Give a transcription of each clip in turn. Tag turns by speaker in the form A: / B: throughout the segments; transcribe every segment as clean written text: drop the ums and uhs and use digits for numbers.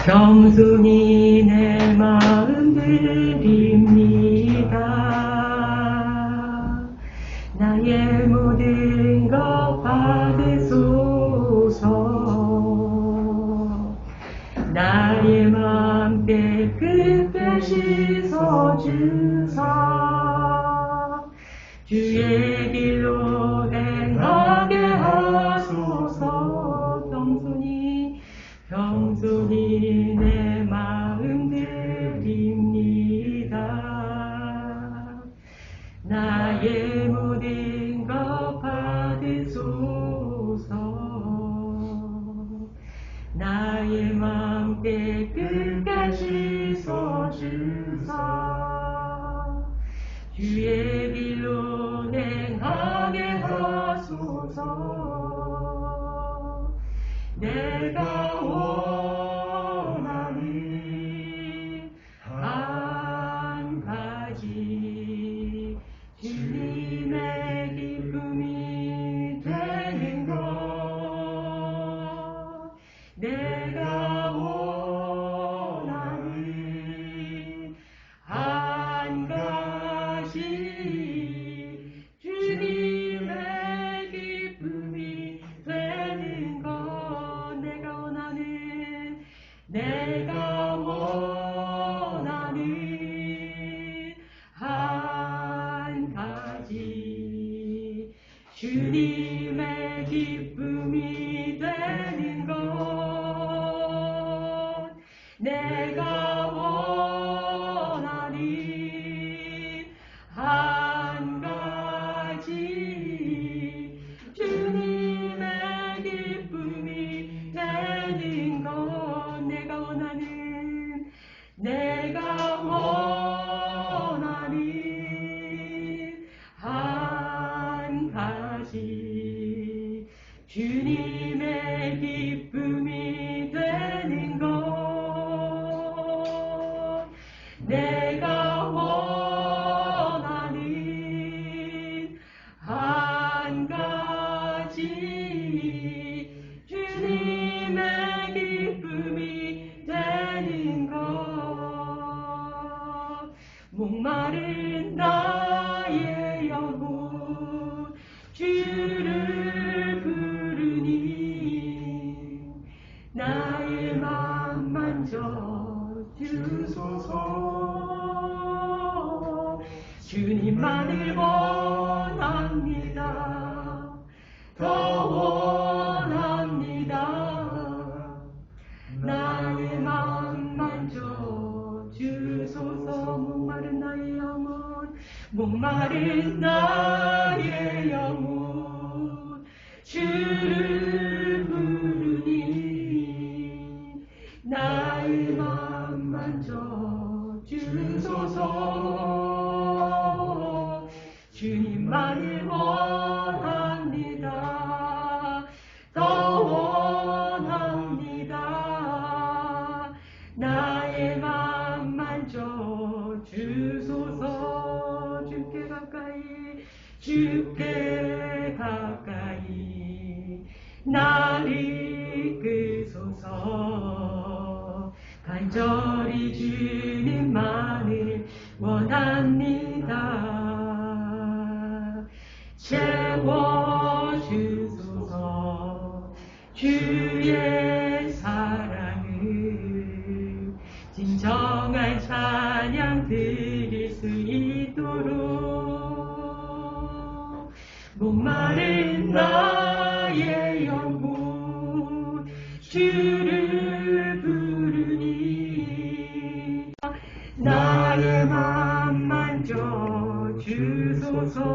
A: 겸손히 내 마음 드립니다. 나의 모든 것 받으소서. 나의 마음 깨끗게 씻어주사. 주의 길로 행하게 하소서. 겸손히 내 마음 드립니다. 나의 모든 것 받으소서. 나의 마음 깨끗게 씻어주사. 주의 길로 행하게 하소서. 내가 원하는 한 가지, 주님의 기쁨이 되는 것. 내가 원하는 한 가지, 주님의 기쁨이 되는 것. 내가 원하는 한 가지, 주님의 기쁨이 되는 것. 내가 원하는 한 가지, 주님의 기쁨이 되는 것. 내가 원하는 한 가지, 주님의 기쁨이 되는 것. 내가 원하는 한 가지, 주님의 기쁨이 되는 것. 목마른 나의 영혼 주를 부르니 나의 맘 만져 주소서. 주님만을 원합니다. 더 원합니다. 나의 맘 만져 주소서. 목마른 나의 영혼 주를 부르니 나의 맘 만져 주소서. 주님만을 원합니다. 더 원합니다. 나의 맘 만져 주소서. 주께 가까이 나를 이끄소서. 간절히 주님만을 원합니다. 채워주소서. 주의 사랑을 진정한 찬양 드릴 수 있도록. 목마른 나의 영혼 주를 부르니 나의 맘 만져 주소서.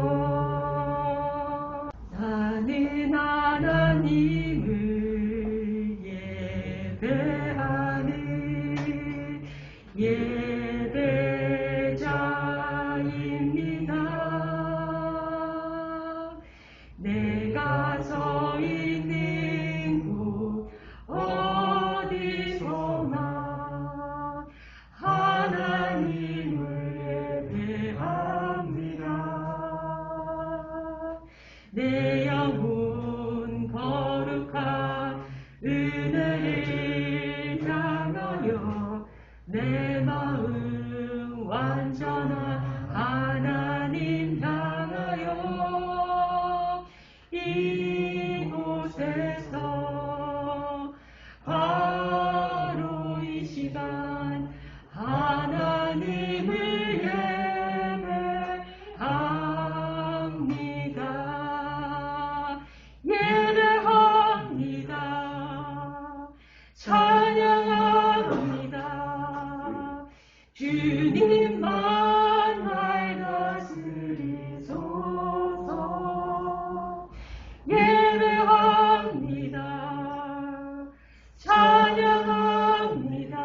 A: 나는 하나님을 예배하는 예배자입니다. 내가 서 있는 곳 어디서나 하나님을 예배합니다. 내 영혼 거룩한 은혜를 향하여 내 마음 완전한 하나님 향하여 이곳에서 바로 이 시간 하나님을 예배합니다. 찬양합니다. 주님만 날 다스리소서. 예배합니다. 찬양합니다.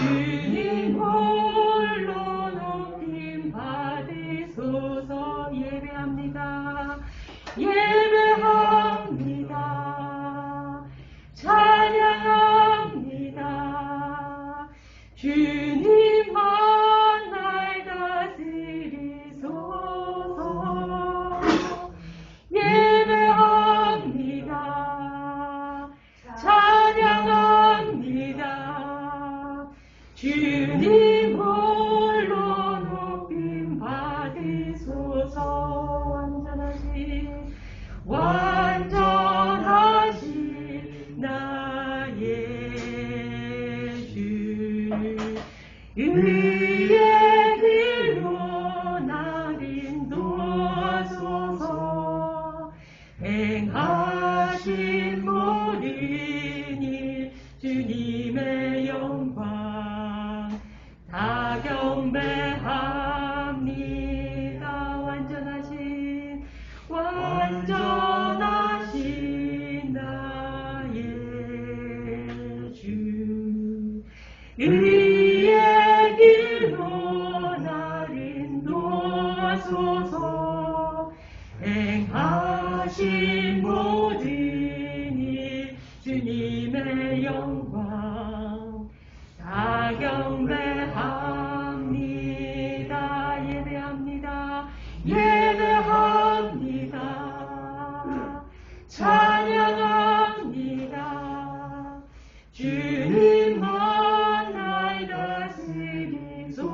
A: 주님 홀로 높임 받으소서. 예배합니다. 예배합니다. 찬양합니다. 주님만 날 다스리소서. 예배합니다. 찬양합니다. 주님 홀로 높임 받으소서. 완전하신 나의 주 의의 길로 날 인도하소서. 행하신 모든 일 주님의 영광 다 경배합니다. 완전하신 나의 주 의의 길로 날 인도하소서. 행하신 모든 일 주님의 영광 다 경배합니다. 예배합니다. 예배합니다. 찬양합니다. 주님만 날 다스리소서.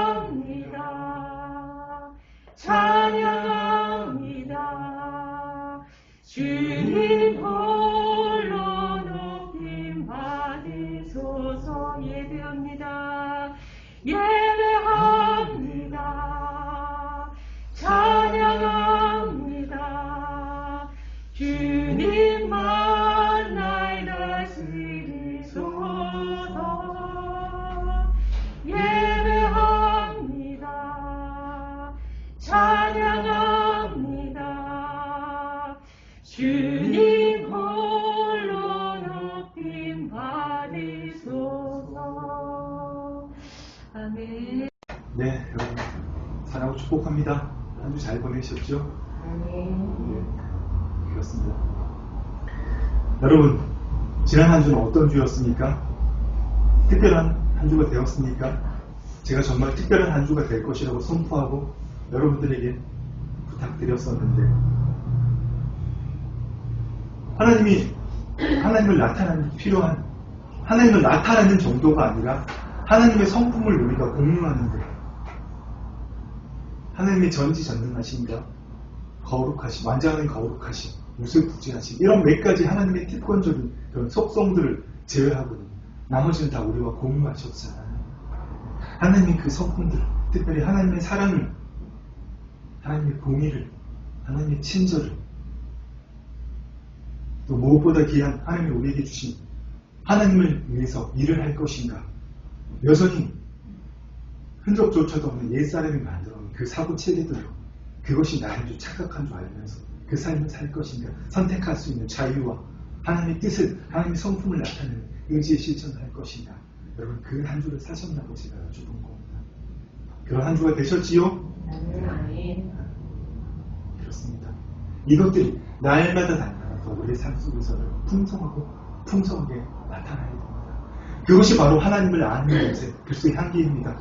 A: 예배합니다. 찬양합니다. 주님 홀로 높임 받으소서. 예배합니다. 예배합니다. 찬양합니다. 주님만 날 다스리소서. 예배합니다. 찬양합니다. 주님 홀로 높임 받으소서. 아멘.
B: 네, 여러분 사랑하고 축복합니다. 한 주 잘 보내셨죠? 네, 그렇습니다. 여러분, 지난 한 주는 어떤 주였습니까? 특별한 한 주가 되었습니까? 제가 정말 특별한 한 주가 될 것이라고 선포하고 여러분들에게 부탁드렸었는데 하나님을 나타내는 필요한 하나님을 나타내는 정도가 아니라 하나님의 성품을 우리가 공유하는데 하나님의 전지전능하심과 거룩하심, 완전한 거룩하심, 무소부지하심 이런 몇 가지 하나님의 특권적인 그런 속성들을 제외하고는 나머지는 다 우리와 공유하셨잖아요. 하나님의 그 성품들, 특별히 하나님의 사랑을, 하나님의 공의를, 하나님의 친절을, 또 무엇보다 귀한 하나님이 우리에게 주신 하나님을 위해서 일을 할 것인가, 여전히 흔적조차도 없는 옛사람이 만들어놓은 그 사고체계들로 그것이 나인 줄 착각한 줄 알면서 그 삶을 살 것인가, 선택할 수 있는 자유와 하나님의 뜻을, 하나님의 성품을 나타내는 의지의 실천을 할 것인가, 여러분 그 한 주를 사셨나고 제가 여쭤본 겁니다. 그런 한 주가 되셨지요? 그렇습니다. 이것들이 날마다 더 우리의 삶 속에서는 풍성하고 풍성하게 나타나야 됩니다. 그것이 바로 하나님을 아는 냄새, 그리스도의 향기입니다.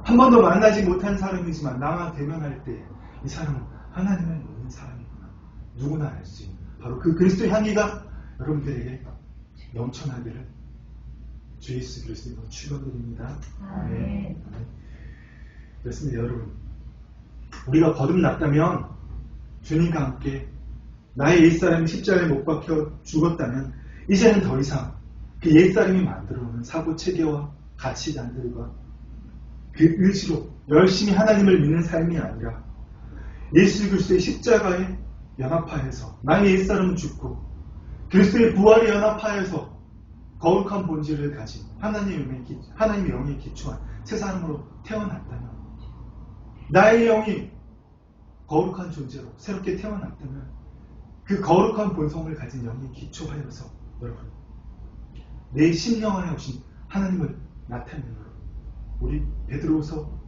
B: 한 번도 만나지 못한 사람이지만 나와 대면할 때 이 사람은 하나님을 믿는 사람이구나, 누구나 알 수 있는 바로 그 그리스도의 향기가 여러분들에게 넘쳐나기를 주 예수 그리스도로 축원드립니다.
A: 아멘.
B: 그렇습니다, 여러분. 우리가 거듭났다면 주님과 함께 나의 옛사람이 십자가에 못 박혀 죽었다면 이제는 더 이상 그 옛사람이 만들어오는 사고 체계와 가치관들과 그 의지로 열심히 하나님을 믿는 삶이 아니라 예수 그리스도의 십자가에 연합하여서 나의 옛사람은 죽고 그리스도의 부활에 연합하여서 거룩한 본질을 가진 하나님의 영에 기초한 새 사람으로 태어났다면 나의 영이 거룩한 존재로 새롭게 태어났다면 그 거룩한 본성을 가진 영에 기초하여서 여러분 내 심령 안에 오신 하나님을 나타내는 우리 베드로후서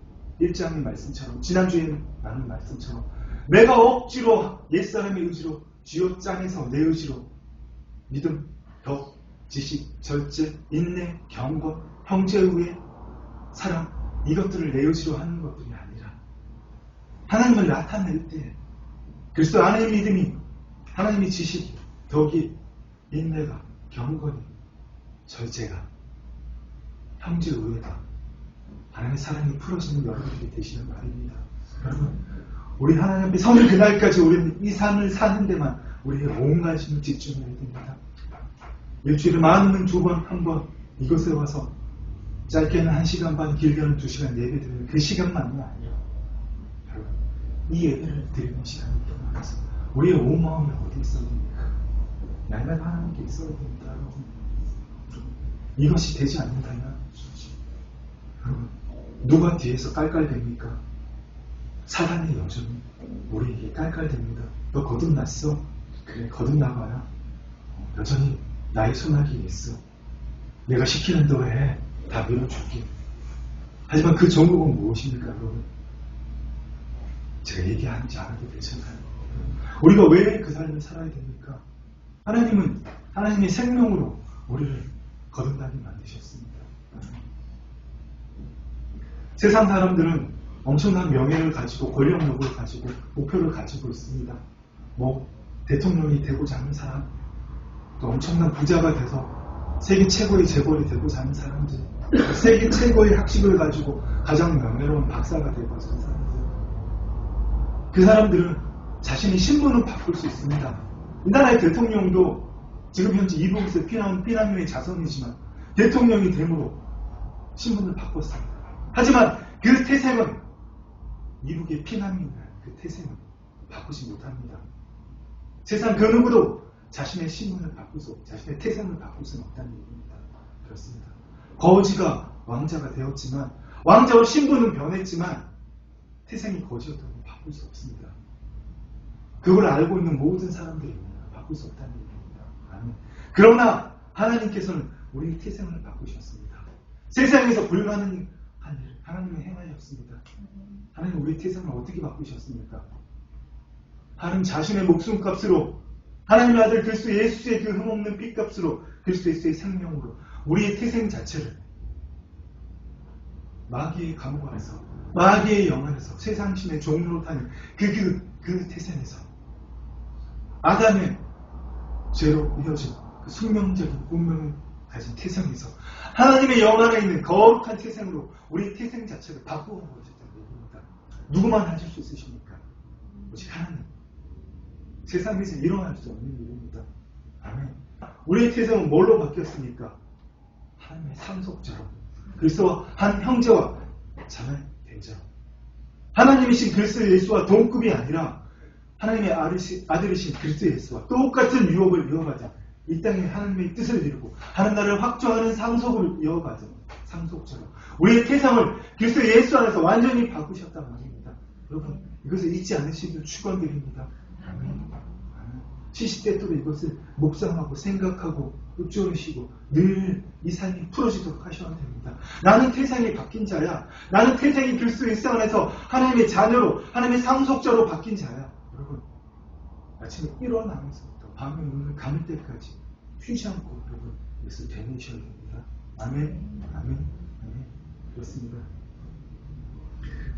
B: 1장의 말씀처럼 지난주에 나눈 말씀처럼 내가 억지로 옛사람의 의지로 쥐어짜내서 내 의지로 믿음, 덕, 지식, 절제, 인내, 경건, 형제의 사랑 이것들을 내 의지로 하는 것들이 아니라 하나님을 나타낼 때 그리스도 안의 믿음이 하나님의 지식이, 덕이, 인내가, 경건이, 절제가, 형제의가 하나님의 사랑이 풀어지는 여러분들이 되시는 말입니다. 여러분, 우리 하나님 앞에 서는 그날까지 우리는 이 삶을 사는 데만 우리의 온 관심을 집중해야 됩니다. 일주일에 많으면 2번, 1번 이곳에 와서 짧게는 1시간 반, 길게는 2시간 예배 드리는 그 시간만이 아니라 여러분, 이 예배를 드리는 시간이 떠나서 우리의 온 마음이 어디 있어야 됩니까? 날마다 하나님께 있어야 됩니다. 여러분. 이것이 되지 않는다면 여러분, 누가 뒤에서 깔깔댑니까? 사단이 여전히 우리에게 깔깔댑니다. 너 거듭났어? 그래, 거듭나봐야 여전히 나의 손아귀에 있어. 내가 시키는 대로 해. 다 밀어줄게. 하지만 그 정국은 무엇입니까, 여러분? 제가 얘기하는지 알아도 되잖아요. 우리가 왜 그 삶을 살아야 됩니까? 하나님은 하나님의 생명으로 우리를 거듭나게 만드셨습니다. 세상 사람들은 엄청난 명예를 가지고 권력력을 가지고 목표를 가지고 있습니다. 뭐 대통령이 되고자 하는 사람, 또 엄청난 부자가 돼서 세계 최고의 재벌이 되고자 하는 사람들, 세계 최고의 학식을 가지고 가장 명예로운 박사가 되고자 하는 사람들, 그 사람들은 자신의 신분을 바꿀 수 있습니다. 이 나라의 대통령도 지금 현재 이북에서 피난민의 자손이지만 대통령이 됨으로 신분을 바꿨습니다. 하지만 그 태생은 이북의 피난민의 그 태생은 바꾸지 못합니다. 세상 그 누구도 자신의 신분을 바꿀 수 없고 자신의 태생을 바꿀 수는 없다는 얘기입니다. 그렇습니다. 거지가 왕자가 되었지만 왕자와 신분은 변했지만 태생이 거지였다고 바꿀 수 없습니다. 그걸 알고 있는 모든 사람들이 바꿀 수 없다는 얘기입니다. 아멘. 그러나 하나님께서는 우리의 태생을 바꾸셨습니다. 세상에서 불가능한 일 하나님이 행하셨습니다. 하나님 우리의 태생을 어떻게 바꾸셨습니까? 하나님 자신의 목숨값으로 하나님의 아들 그리스도 예수의 그 흠없는 피값으로 그리스도 예수의 생명으로 우리의 태생 자체를 마귀의 감옥 안에서 마귀의 영 안에서 세상신의 종로로 타는 그 태생에서 아담의 죄로 이어진 그 숙명적인 운명을 가진 태생에서 하나님의 영 안에 있는 거룩한 태생으로 우리의 태생 자체를 바꾸어 보셨다는 얘기입니다. 누구만 하실 수 있으십니까? 오직 하나님. 세상에서 일어날 수 없는 일입니다. 아멘. 우리의 태생은 뭘로 바뀌었습니까? 하나님의 상속자로 그리스도와 한 형제와 자매 된자. 하나님이신 그리스도 예수와 동급이 아니라 하나님의 아들이신 그리스도 예수와 똑같은 유업을 이어가자 이 땅에 하나님의 뜻을 이루고 하는 나라를 확정하는 상속을 이어가자 상속자로 우리의 태생을 그리스도 예수 안에서 완전히 바꾸셨단 말입니다. 여러분 이것을 잊지 않으시길 축원드립니다. 아멘. 시시때때로 이것을 묵상하고 생각하고 읊조리시고 늘 이 삶이 풀어지도록 하셔야 됩니다. 나는 태생이 바뀐 자야. 나는 태생이 그리스도 예수 안에서 하나님의 자녀로 하나님의 상속자로 바뀐 자야. 여러분 아침에 일어나면서부터 밤에 눈을 감을 때까지 쉬지 않고 여러분 이것을 되뇌셔야 됩니다. 아멘. 아멘. 아멘. 그렇습니다.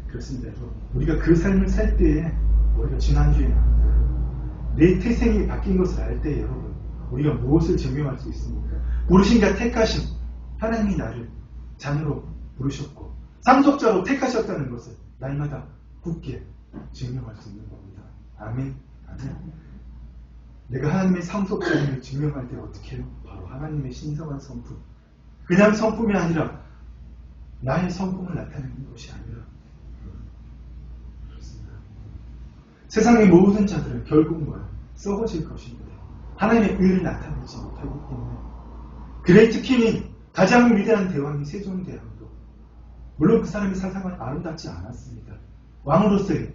B: 그렇습니다. 여러분. 우리가 그 삶을 살 때에 우리가 지난주에 내 태생이 바뀐 것을 알 때 여러분 우리가 무엇을 증명할 수 있습니까? 부르신가 택하신 하나님이 나를 자녀로 부르셨고 상속자로 택하셨다는 것을 날마다 굳게 증명할 수 있는 겁니다. 아멘. 아멘. 내가 하나님의 상속자임을 증명할 때 어떻게 해요? 바로 하나님의 신성한 성품. 그냥 성품이 아니라 나의 성품을 나타내는 것이 아니라 그렇습니다. 세상의 모든 자들은 결국 뭐야? 썩어질 것입니다. 하나님의 의를 나타내지 못하기 때문에 그레이트 킹이 가장 위대한 대왕이 세종대왕도 물론 그 사람의 사상은 아름답지 않았습니다. 왕으로서의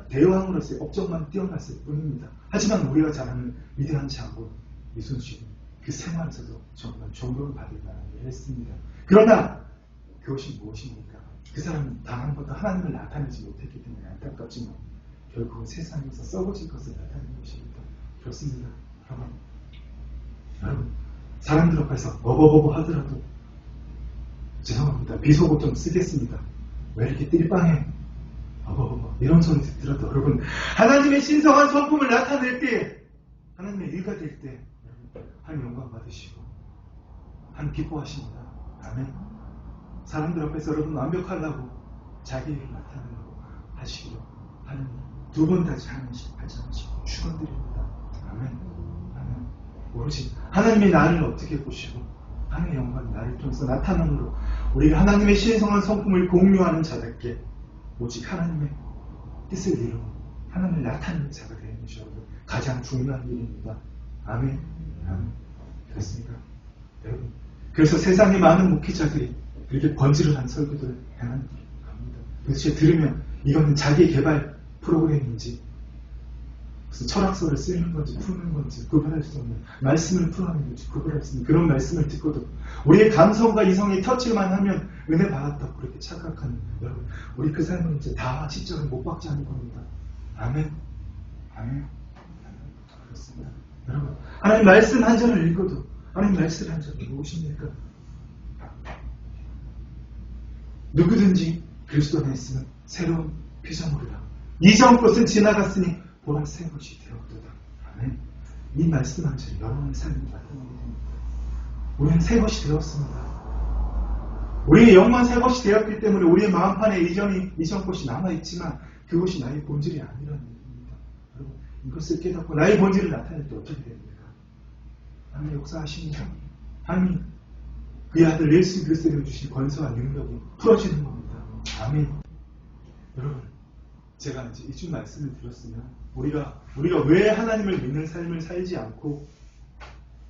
B: 대왕으로서의 업적만 뛰어났을 뿐입니다. 하지만 우리가 잘 아는 위대한 장군 이순신은 그 생활에서도 정말 존경을 받을 만한 일을 했습니다. 그러나 그것이 무엇입니까? 그 사람은 단 한 번도 하나님을 나타내지 못했기 때문에 안타깝지만 결국은 세상에서 썩어질 것을 나타내는 것입니다. 그렇습니다. 여러분 사람들 앞에서 어버버버 하더라도 죄송합니다. 비속어 좀 쓰겠습니다. 왜 이렇게 띨빵해? 어버버버 이런 소리 듣더라도 여러분 하나님의 신성한 성품을 나타낼 때 하나님의 일가 될 때 하나님 영광 받으시고 하나님 기뻐하십니다. 아멘. 사람들 앞에서 여러분 완벽하려고 자기 일을 나타내려고 하시기로 하나님 두 번 다시 하나님씩 발전하시고 축원드립니다. 아멘. 아멘. 오로지 하나님이 나를 어떻게 보시고 하나님의 영광이 나를 통해서 나타남으로 우리가 하나님의 신성한 성품을 공유하는 자답게 오직 하나님의 뜻을 이루고 하나님을 나타내는 자가 되는 것이 여러분 가장 중요한 일입니다. 아멘. 아멘. 그렇습니까? 여러분 그래서 세상의 많은 목회자들이 그렇게 번지르한 설교들을 행하는 겁니다. 도대체 들으면 이거는 자기 개발 프로그램인지 무슨 철학서를 쓰는 건지 푸는 건지 구별할 수 없는 말씀을 풀어하는 건지 구별할 수 없는 그런 말씀을 듣고도 우리의 감성과 이성이 터치만 하면 은혜 받았다고 그렇게 착각하는 여러분 우리 그 삶은 이제 다 십자가를 못 박지 않을 겁니다. 아멘. 아멘. 그렇습니다. 여러분 하나님 말씀 한 절을 읽어도 하나님 말씀 한 절이 무엇입니까? 누구든지 그리스도 안에 있으면 새로운 피조물이라 이전 것은 지나갔으니 보라 새 것이 되었도다. 아멘. 이 말씀 한 절이 여러분의 삶을 나타내게 됩니다. 우리는 새 것이 되었습니다. 우리의 영만 새 것이 되었기 때문에 우리의 마음판에 이전 것이 남아있지만 그것이 나의 본질이 아니라는 얘기입니다. 여러분 이것을 깨닫고 나의 본질을 나타낼 때 어떻게 됩니까? 하나님 역사하십니다. 하나님 그 아들 예수 그리스도를 주신 권세와 능력이 풀어지는 겁니다. 아멘. 여러분 제가 이제 이쯤 말씀을 드렸으면 우리가 왜 하나님을 믿는 삶을 살지 않고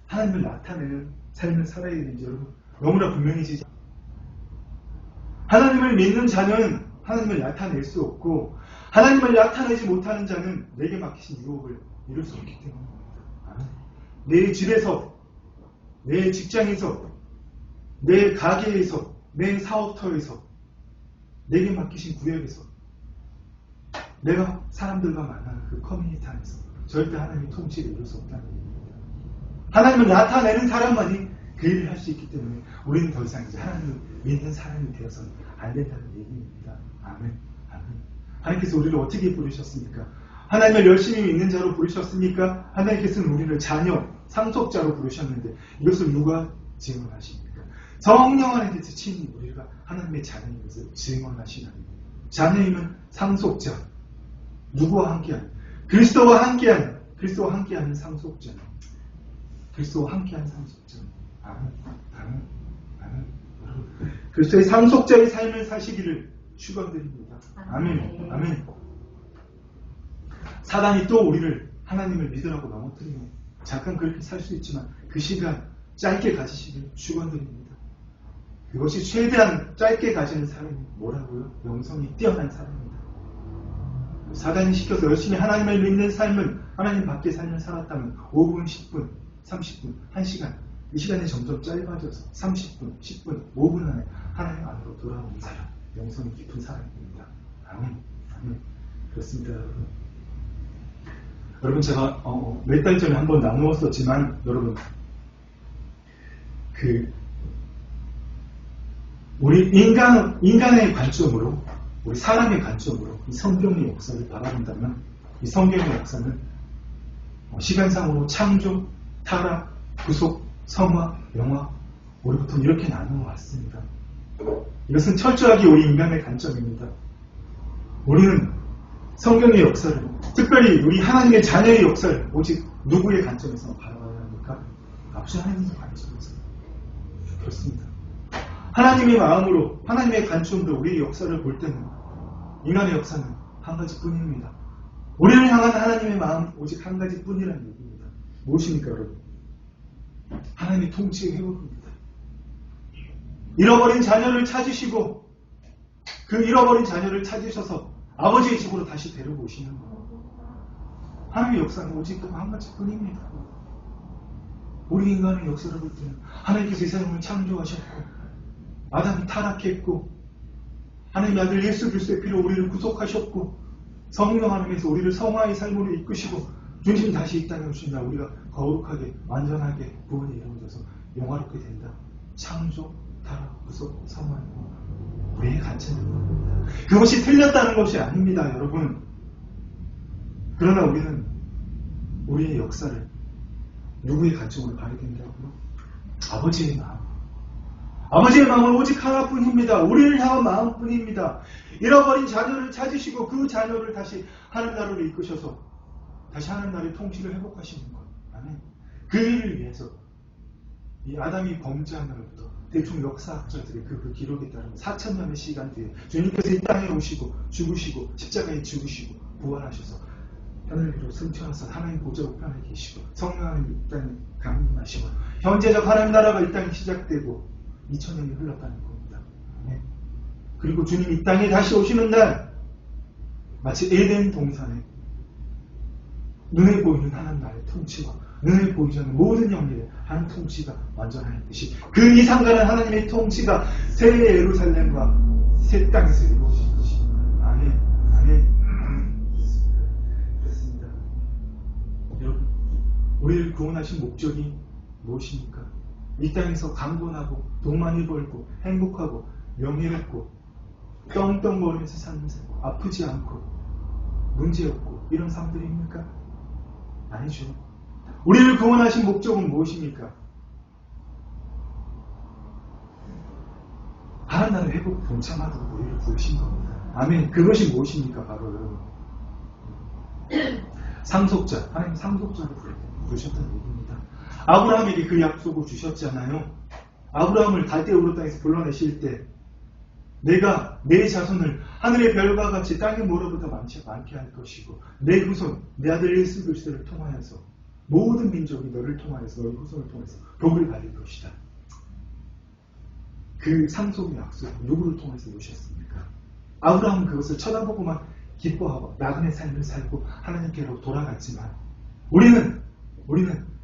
B: 하나님을 나타내는 삶을 살아야 되는지 여러분 너무나 분명해지지. 하나님을 믿는 자는 하나님을 나타낼 수 없고 하나님을 나타내지 못하는 자는 내게 맡기신 유혹을 이룰 수 없기 때문입니다. 아멘. 내 집에서, 내 직장에서, 내 가게에서, 내 사업터에서, 내게 맡기신 구역에서 내가 사람들과 만나는 그 커뮤니티 안에서 절대 하나님의 통치를 이룰 수 없다는 얘기입니다. 하나님을 나타내는 사람만이 그 일을 할 수 있기 때문에 우리는 더 이상 이제 하나님을 믿는 사람이 되어서는 안 된다는 얘기입니다. 아멘. 아멘. 하나님께서 우리를 어떻게 부르셨습니까? 하나님을 열심히 믿는 자로 부르셨습니까? 하나님께서는 우리를 자녀, 상속자로 부르셨는데 이것을 누가 증언하십니까? 성령 안에서 친히 우리가 하나님의 자녀인 것을 증언하시나니 자녀임은 상속자, 누구와 함께한? 그리스도와 함께하는 상속자, 그리스도와 함께한 상속자. 아멘. 아멘. 아멘. 그리스도의 상속자의 삶을 사시기를 축원드립니다. 아멘. 아멘. 사단이 또 우리를 하나님을 믿으라고 넘어뜨리면 잠깐 그렇게 살 수 있지만 그 시간 짧게 가지시길 축원드립니다. 그것이 최대한 짧게 가지는 사람이 뭐라고요? 영성이 뛰어난 사람입니다. 사단이 시켜서 열심히 하나님을 믿는 삶은 하나님 밖의 삶을 살았다면 5분, 10분, 30분, 1시간 이 시간이 점점 짧아져서 30분, 10분, 5분 안에 하나님 안으로 돌아오는 사람, 영성이 깊은 사람입니다. 아멘. 아멘. 그렇습니다, 여러분. 여러분 제가 몇 달 전에 한번 나누었었지만 여러분 우리 인간의 관점으로 우리 사람의 관점으로 이 성경의 역사를 바라본다면 이 성경의 역사는 시간상으로 창조, 타락, 구속, 성화, 영화, 우리 보통 이렇게 나누어 왔습니다. 이것은 철저하게 우리 인간의 관점입니다. 우리는 성경의 역사를, 특별히 우리 하나님의 자녀의 역사를 오직 누구의 관점에서 바라봐야 합니까? 아버지 하나님의 관점에서. 그렇습니다. 하나님의 마음으로, 하나님의 관점으로 우리의 역사를 볼 때는 인간의 역사는 한 가지뿐입니다. 우리를 향한 하나님의 마음 오직 한 가지뿐이라는 얘기입니다. 무엇입니까, 여러분? 하나님의 통치의 회복입니다. 잃어버린 자녀를 찾으시고 그 잃어버린 자녀를 찾으셔서 아버지의 집으로 다시 데려오시는 것. 하나님의 역사는 오직 그 한 가지뿐입니다. 우리 인간의 역사를 볼 때는 하나님께서 이 세상을 창조하셨고 아담이 타락했고 하나님의 아들 예수 그리스도의 피로 우리를 구속하셨고 성령 하나님께서 우리를 성화의 삶으로 이끄시고 주님 다시 이 땅에 오신다. 우리가 거룩하게 완전하게 구원이 이루어져서 영화롭게 된다. 창조, 타락, 구속, 성화 우리의 관점인 겁니다. 그것이 틀렸다는 것이 아닙니다, 여러분. 그러나 우리는 우리의 역사를 누구의 관점으로 봐야 된다고요? 아버지의 마음. 아버지의 마음은 오직 하나뿐입니다. 우리를 향한 마음뿐입니다. 잃어버린 자녀를 찾으시고 그 자녀를 다시 하늘 나라로 이끄셔서 다시 하늘 나라의 통치를 회복하시는 것. 아멘. 그 일을 위해서 이 아담이 범죄한 날부터 대충 역사학자들의 그 기록에 따르면 4,000년의 시간 뒤에 주님께서 이 땅에 오시고 죽으시고 십자가에 죽으시고 부활하셔서 하늘로 승천하셔서 하나님 보좌 우편에 계시고 성령 하나님 이 땅에 강림하시고 현재적 하나님 나라가 이 땅에 시작되고 2000년이 흘렀다는 겁니다. 네. 그리고 주님 이 땅에 다시 오시는 날 마치 에덴 동산에 눈에 보이는 하나님 나라의 통치와 눈에 보이지 않는 모든 영역에 한 통치가 완전한 듯이 그 이상가는 하나님의 통치가 새 예루살렘과 새 땅에서 이루어지듯이 아멘, 아멘, 아멘. 그렇습니다. 여러분, 우리를 구원하신 목적이 무엇입니까? 이 땅에서 강건하고 돈 많이 벌고 행복하고 명예롭고 떵떵거리면서 사는 삶, 아프지 않고 문제 없고 이런 삶들입니까? 아니죠. 우리를 구원하신 목적은 무엇입니까? 하나님 나라의 회복 동참하도록 우리를 부르신 겁니다. 아멘. 그것이 무엇입니까? 바로 여러분. 상속자, 하나님 상속자를 부르셨다는 얘기입니다. 아브라함에게 그 약속을 주셨잖아요. 아브라함을 갈대우르 땅에서 불러내실 때 내가 내 자손을 하늘의 별과 같이 땅의 모래보다 많게 할 것이고 내 후손, 내 아들 예수 그리스도를 통하여서 모든 민족이 너를 통하여서 너의 후손을 통해서 복을 받을 것이다. 그 상속의 약속을 누구를 통해서 오셨습니까? 아브라함은 그것을 쳐다보고만 기뻐하고 나그네 삶을 살고 하나님께로 돌아갔지만 우리는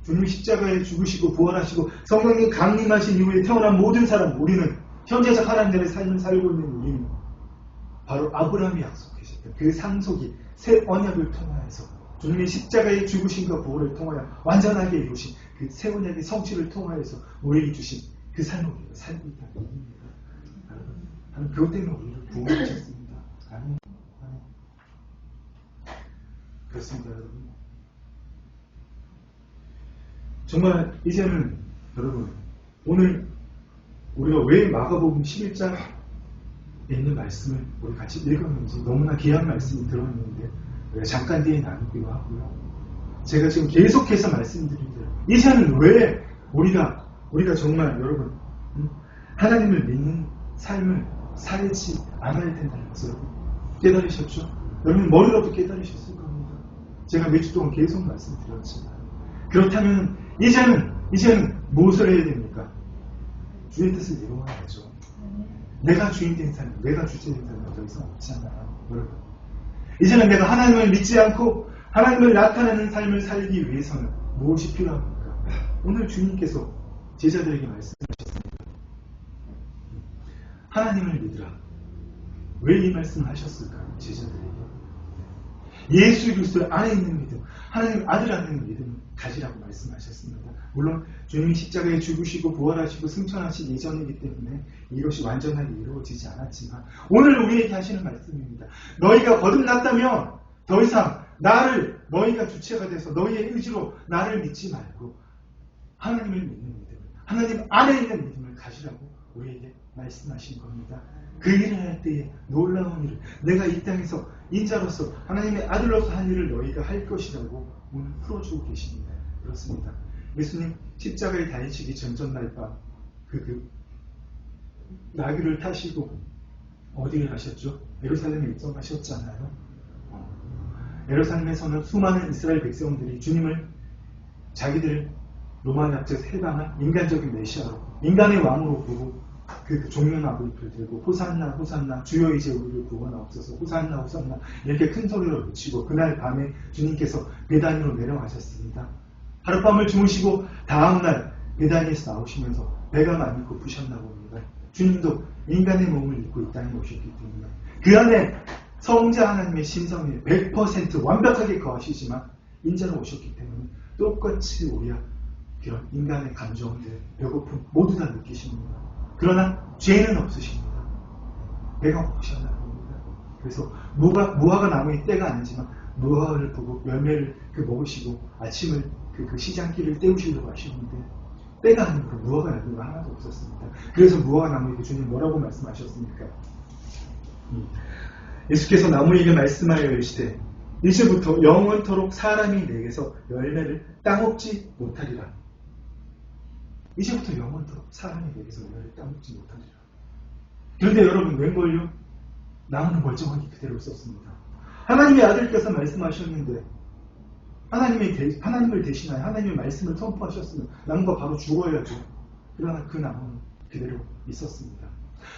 B: 주님이 십자가에 죽으시고 부활하시고 성령님 강림하신 이후에 태어난 모든 사람, 우리는 현재적 하나님의 삶을 살고 있는 우리는 바로 아브라함이 약속하셨던 그 상속이 새 언약을 통하여서 주님의 십자가의 죽으심과 부활을 통하여 완전하게 이루신 그 새 언약의 성취를 통하여서 우리에게 주신 그 삶을 우리가 살고 있다는 얘기입니다. 여러분, 그것 때문에 우리를 구원하셨습니다. 아멘. 아멘. 그렇습니다, 여러분. 정말 이제는 여러분 오늘 우리가 왜 마가복음 11장에 있는 말씀을 우리 같이 읽었는지 너무나 귀한 말씀이 들어있는데 우리가 잠깐 뒤에 나누기로 하고요. 제가 지금 계속해서 말씀드린 대로 이제는 왜 우리가 정말 여러분 하나님을 믿는 삶을 살지 않아야 된다는 것을 깨달으셨죠? 여러분 머리로도 깨달으셨을 겁니다. 제가 몇 주 동안 계속 말씀드렸지만 그렇다면 이제는 무엇을 해야 됩니까? 주의 뜻을 이루어야죠. 내가 주인 된 삶, 내가 주체 된 삶은 더 이상 없잖아요. 여러분. 이제는 내가 하나님을 믿지 않고 하나님을 나타내는 삶을 살기 위해서는 무엇이 필요합니까? 오늘 주님께서 제자들에게 말씀하셨습니다. 하나님을 믿으라. 왜 이 말씀을 하셨을까요? 제자들에게. 예수 그리스도 안에 있는 믿음, 하나님 아들 안에 있는 믿음을 가지라고 말씀하셨습니다. 물론 주님이 십자가에 죽으시고 부활하시고 승천하신 이전이기 때문에 이것이 완전하게 이루어지지 않았지만 오늘 우리에게 하시는 말씀입니다. 너희가 거듭났다면 더 이상 너희가 주체가 돼서 너희의 의지로 나를 믿지 말고 하나님을 믿는 믿음, 하나님 안에 있는 믿음을 가지라고 우리에게 말씀하신 겁니다. 그 일을 할 때에 놀라운 일을, 내가 이 땅에서 인자로서 하나님의 아들로서 한 일을 너희가 할 것이라고 오늘 풀어주고 계십니다. 그렇습니다. 예수님 십자가에 달리시기 전날 밤 나귀를 타시고 어디를 가셨죠? 예루살렘에 입성하셨잖아요. 예루살렘에서는 수많은 이스라엘 백성들이 주님을 자기들 로마 납치에서 해방한 인간적인 메시아로, 인간의 왕으로 보고 그 종려나무잎을 들고 호산나 호산나 주여 이제 우리를 구원하옵소서, 호산나 호산나 이렇게 큰 소리로 외치고, 그날 밤에 주님께서 베다니로 내려가셨습니다. 하룻밤을 주무시고 다음날 베다니에서 나오시면서 배가 많이 고프셨나 봅니다. 주님도 인간의 몸을 입고 이 땅에 오셨기 때문에 그 안에 성자 하나님의 신성이 100% 완벽하게 거하시지만 인자로 오셨기 때문에 똑같이 우리와 그런 인간의 감정들, 배고픔 모두 다 느끼십니다. 그러나 죄는 없으십니다. 배가 고프셨나 봅니다. 그래서 무화과 나무의 때가 아니지만 무화과를 보고 열매를 먹으시고 아침을 그 시장길을 때우시려고 하시는데 때가 아니고 무화과 열매가 하나도 없었습니다. 그래서 무화과 나무에게 주님 뭐라고 말씀하셨습니까? 예수께서 나무에게 말씀하여 이르시되 이제부터 영원토록 사람이 내게서 열매를 따먹지 못하리라. 이제부터 영원토록 사람이 내게서 열매를 따먹지 못하리라. 그런데 여러분 웬걸요? 나무는 멀쩡하게 그대로 있었습니다. 하나님의 아들께서 말씀하셨는데 하나님을 대신하여 하나님의 말씀을 선포하셨으면 나무가 바로 죽어야죠. 그러나 그 나무는 그대로 있었습니다.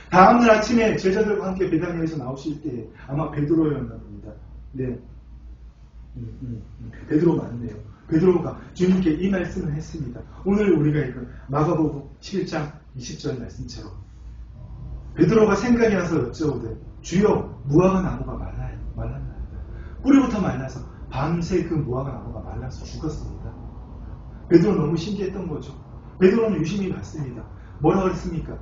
B: 다음날 아침에 제자들과 함께 베다니에서 나오실 때 아마 베드로였나 봅니다. 네, 베드로 맞네요. 베드로가 주님께 이 말씀을 했습니다. 오늘 우리가 읽은 마가복음 11장 20절 말씀처럼 베드로가 생각이 나서 여쭤오되 주여 무화과 나무가 말랐나이다. 뿌리부터 말라서 밤새 그 무화과 나무가 말라서 죽었습니다. 베드로 너무 신기했던 거죠. 베드로는 유심히 봤습니다. 뭐라 그랬습니까?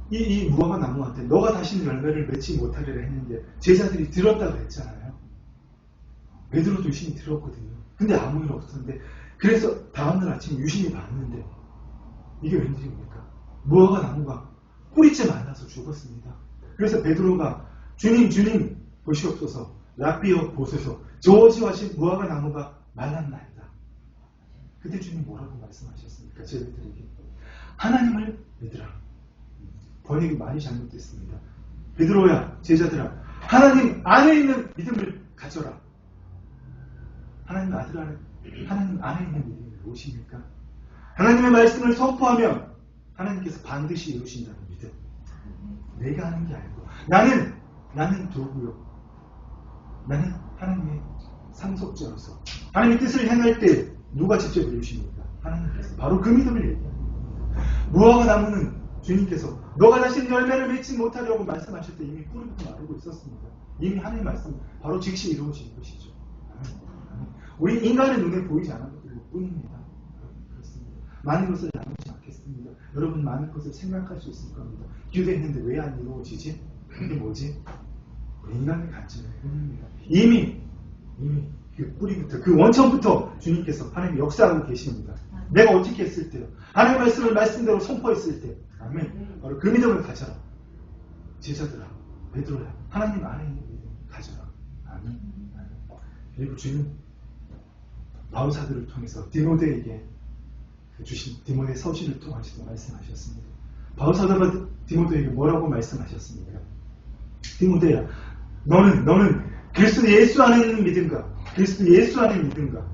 B: 이 무화과 나무한테 너가 다시는 열매를 맺지 못하리라 했는데 제자들이 들었다고 했잖아요. 베드로도 유심히 들었거든요. 근데 아무 일 없었는데 그래서 다음날 아침 유심히 봤는데 이게 웬일입니까? 무화과 나무가 뿌리째 말라서 죽었습니다. 그래서 베드로가 주님 보시옵소서, 랍비여 보소서, 저지하신 무화과 나무가 말랐나이다. 그때 주님 뭐라고 말씀하셨습니까? 제자들에게 하나님을 믿으라. 번역이 많이 잘못됐습니다. 베드로야, 제자들아, 하나님 안에 있는 믿음을 가져라. 하나님 안에 있는 믿음이 무엇입니까? 하나님의 말씀을 선포하면 하나님께서 반드시 이루신다는 믿음. 내가 하는 게 아니고 나는 도구요. 나는 하나님의 상속자로서 하나님의 뜻을 행할 때 누가 직접 이루십니까? 하나님께서. 바로 그 믿음을 얘기합니다. 무화과 나무는 주님께서 너가 다시는 열매를 맺지 못하려고 말씀하실 때 이미 뿌리부터 마르고 있었습니다. 이미 하나님의 말씀 바로 즉시 이루어진 것이죠. 우리 인간의 눈에 보이지 않은 것들 뿐입니다. 그렇습니다. 많은 것을 나누지 않겠습니다. 여러분 많은 것을 생각할 수 있을 겁니다. 기도했는데 왜 안 이루어지지? 그게 뭐지? 인간의 관점일 뿐입니다. 이미 그 뿌리부터 그 원천부터 주님께서 하나님 역사하고 계십니다. 내가 어떻게 했을 때요? 하나님의 말씀을 말씀대로 선포했을 때, 아멘. 바로 그 믿음을 가져라. 제자들아, 베드로야, 하나님 안에 있는 믿음 가져라. 아멘. 그리고 주님 바울사들을 통해서 디모데에게 주신 디모데 서신을 통해서도 말씀하셨습니다. 바울사도가 디모데에게 뭐라고 말씀하셨습니까? 디모데야, 너는 그리스도 예수 안에 있는 믿음과 그리스도 예수 안에 믿음과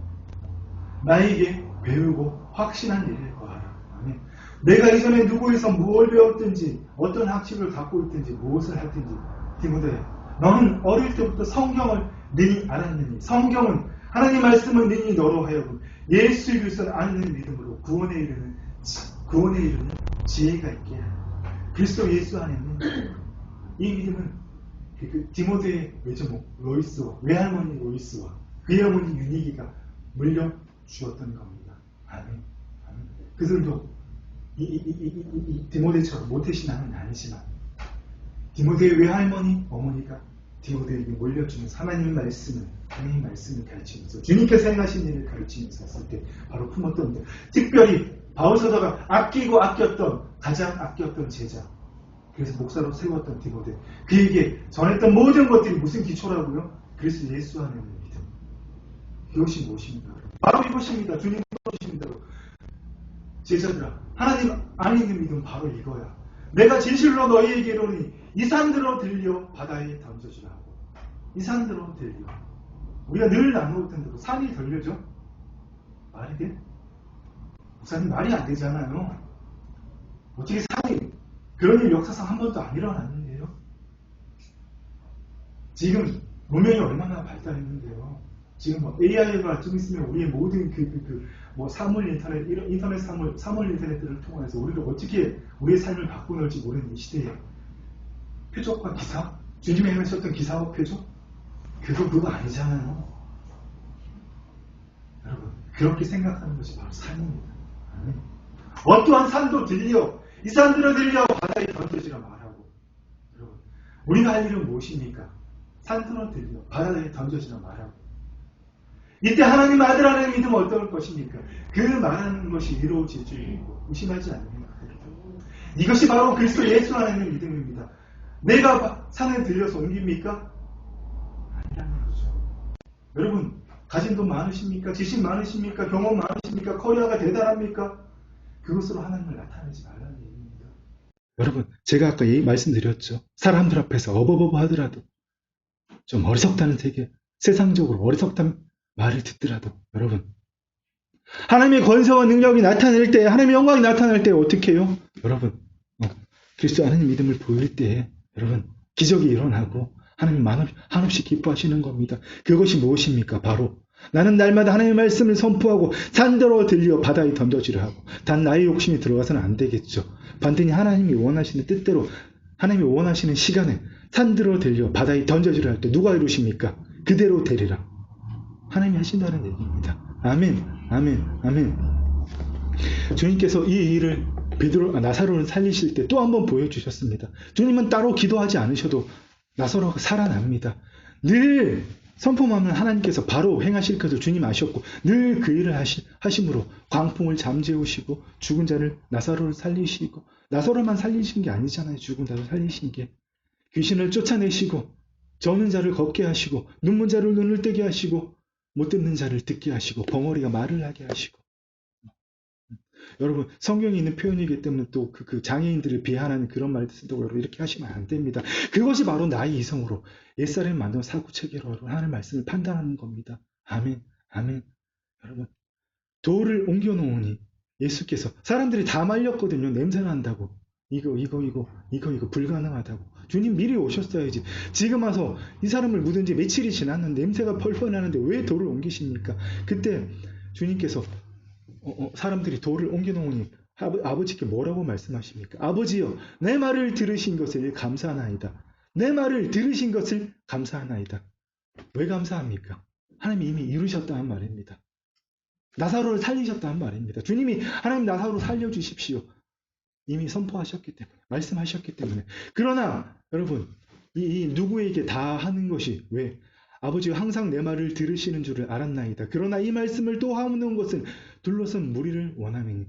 B: 나에게 배우고 확신한 일을 거하라. 아멘. 내가 이전에 누구에서 무엇을 배웠든지 어떤 학식을 갖고 있든지 무엇을 할든지 디모데야, 너는 어릴 때부터 성경을 능히 알았느니 성경은 하나님 말씀은 능히 너로 하여금 예수 그리스도를 아는 믿음으로 구원에 이르는 지혜가 있게 하라. 그리스도 예수 안에 있는 이 믿음은 그 디모데의 외조모 로이스와 외할머니 로이스와 그의 어머니 유니기가 물려주었던 겁니다. 아멘. 그들도 이 디모데처럼 모태신앙은 아니지만 디모데의 외할머니 어머니가 디모데에게 몰려주는 하나님의 말씀을 가르치면서 주님께서 행하신 일을 가르치면서 했을 때 바로 품었던 것. 특별히 바울 사도가 아꼈던 가장 아꼈던 제자, 그래서 목사로 세웠던 디모데, 그에게 전했던 모든 것들이 무슨 기초라고요? 그리스도 예수 안에 있는 믿음. 이것이 무엇입니까? 바로 이것입니다. 주님 보여주신 대로 제자들아, 하나님 안에 있는 믿음 바로 이거야. 내가 진실로 너희에게 이르노니 이 산들어 들려 바다에 던져주라 하고. 이 산들어 들려. 우리가 늘 나누었던 대로 산이 들려져? 말이 돼? 목사님 말이 안 되잖아요. 어떻게 산이, 그런 일 역사상 한 번도 안 일어났는데요. 지금 문명이 얼마나 발달했는데요. 지금 뭐 AI가 좀 있으면 우리의 모든 사물 인터넷 사물 인터넷들을 통해서 우리를 어떻게 우리의 삶을 바꾸는지 모르는 이 시대에 표적과 기사? 주님이 행하셨던 기사와 표적? 그거 아니잖아요. 여러분, 그렇게 생각하는 것이 바로 삶입니다. 어떠한 산도 들려, 이 산들어 들려 바다에 던져지라 말하고. 여러분, 우리가 할 일은 무엇입니까? 산들어 들려 바다에 던져지라 말하고. 이때 하나님 아들 안에 믿으면 어떨 것입니까? 그 말하는 것이 이루어질 줄 믿고 의심하지 않으면 이것이 바로 그리스도 예수 안에 있는 믿음입니다. 내가 산에 들려서 옮깁니까? 아니라는 거죠. 여러분, 가진 돈 많으십니까? 지식 많으십니까? 경험 많으십니까? 커리어가 대단합니까? 그것으로 하나님을 나타내지 말라는 얘기입니다. 여러분, 제가 아까 말씀드렸죠. 사람들 앞에서 어버버버 하더라도 좀 어리석다는 세상적으로 어리석다는 말을 듣더라도 여러분, 하나님의 권세와 능력이 나타날 때, 하나님의 영광이 나타날 때 어떻게 해요? 여러분, 그리스도 안에 믿음을 보일 때 여러분, 기적이 일어나고 하나님 한없이 기뻐하시는 겁니다. 그것이 무엇입니까? 바로 나는 날마다 하나님의 말씀을 선포하고 산더러 들려 바다에 던져지려 하고. 단 나의 욕심이 들어가서는 안 되겠죠. 반드시 하나님이 원하시는 뜻대로, 하나님이 원하시는 시간에 산들어 들려 바다에 던져지려 할 때 누가 이루십니까? 그대로 되리라. 하나님이 하신다는 얘기입니다. 아멘, 아멘, 아멘. 주님께서 이 일을 나사로를 살리실 때 또 한 번 보여주셨습니다. 주님은 따로 기도하지 않으셔도 나사로가 살아납니다. 늘 선포하면 하나님께서 바로 행하실 것을 주님 아셨고 늘 그 일을 하심으로 광풍을 잠재우시고 죽은 자를 나사로를 살리시고, 나사로만 살리신 게 아니잖아요. 죽은 자를 살리신 게. 귀신을 쫓아내시고 저는 자를 걷게 하시고 눈먼 자를 눈을 뜨게 하시고 못 듣는 자를 듣게 하시고 벙어리가 말을 하게 하시고. 여러분, 성경에 있는 표현이기 때문에 또 그 장애인들을 비하하는 그런 말도 쓴다고 여러분 이렇게 하시면 안 됩니다. 그것이 바로 나의 이성으로 옛사람이 만든 사고체계로 하나님의 말씀을 판단하는 겁니다. 아멘, 아멘. 여러분, 돌을 옮겨놓으니 예수께서, 사람들이 다 말렸거든요. 냄새 난다고. 이거 불가능하다고. 주님 미리 오셨어야지. 지금 와서 이 사람을 묻은 지 며칠이 지났는데 냄새가 펄펄 나는데 왜 돌을 옮기십니까? 그때 주님께서 사람들이 돌을 옮겨놓으니 아버지께 뭐라고 말씀하십니까? 아버지여, 내 말을 들으신 것을 감사하나이다. 내 말을 들으신 것을 감사하나이다. 왜 감사합니까? 하나님이 이미 이루셨다는 말입니다. 나사로를 살리셨다는 말입니다. 주님이 하나님 나사로 살려주십시오. 이미 선포하셨기 때문에, 말씀하셨기 때문에. 그러나 여러분, 이 누구에게 다 하는 것이 왜? 아버지가 항상 내 말을 들으시는 줄을 알았나이다. 그러나 이 말씀을 또 하는 것은 둘러선 무리를 원하느니.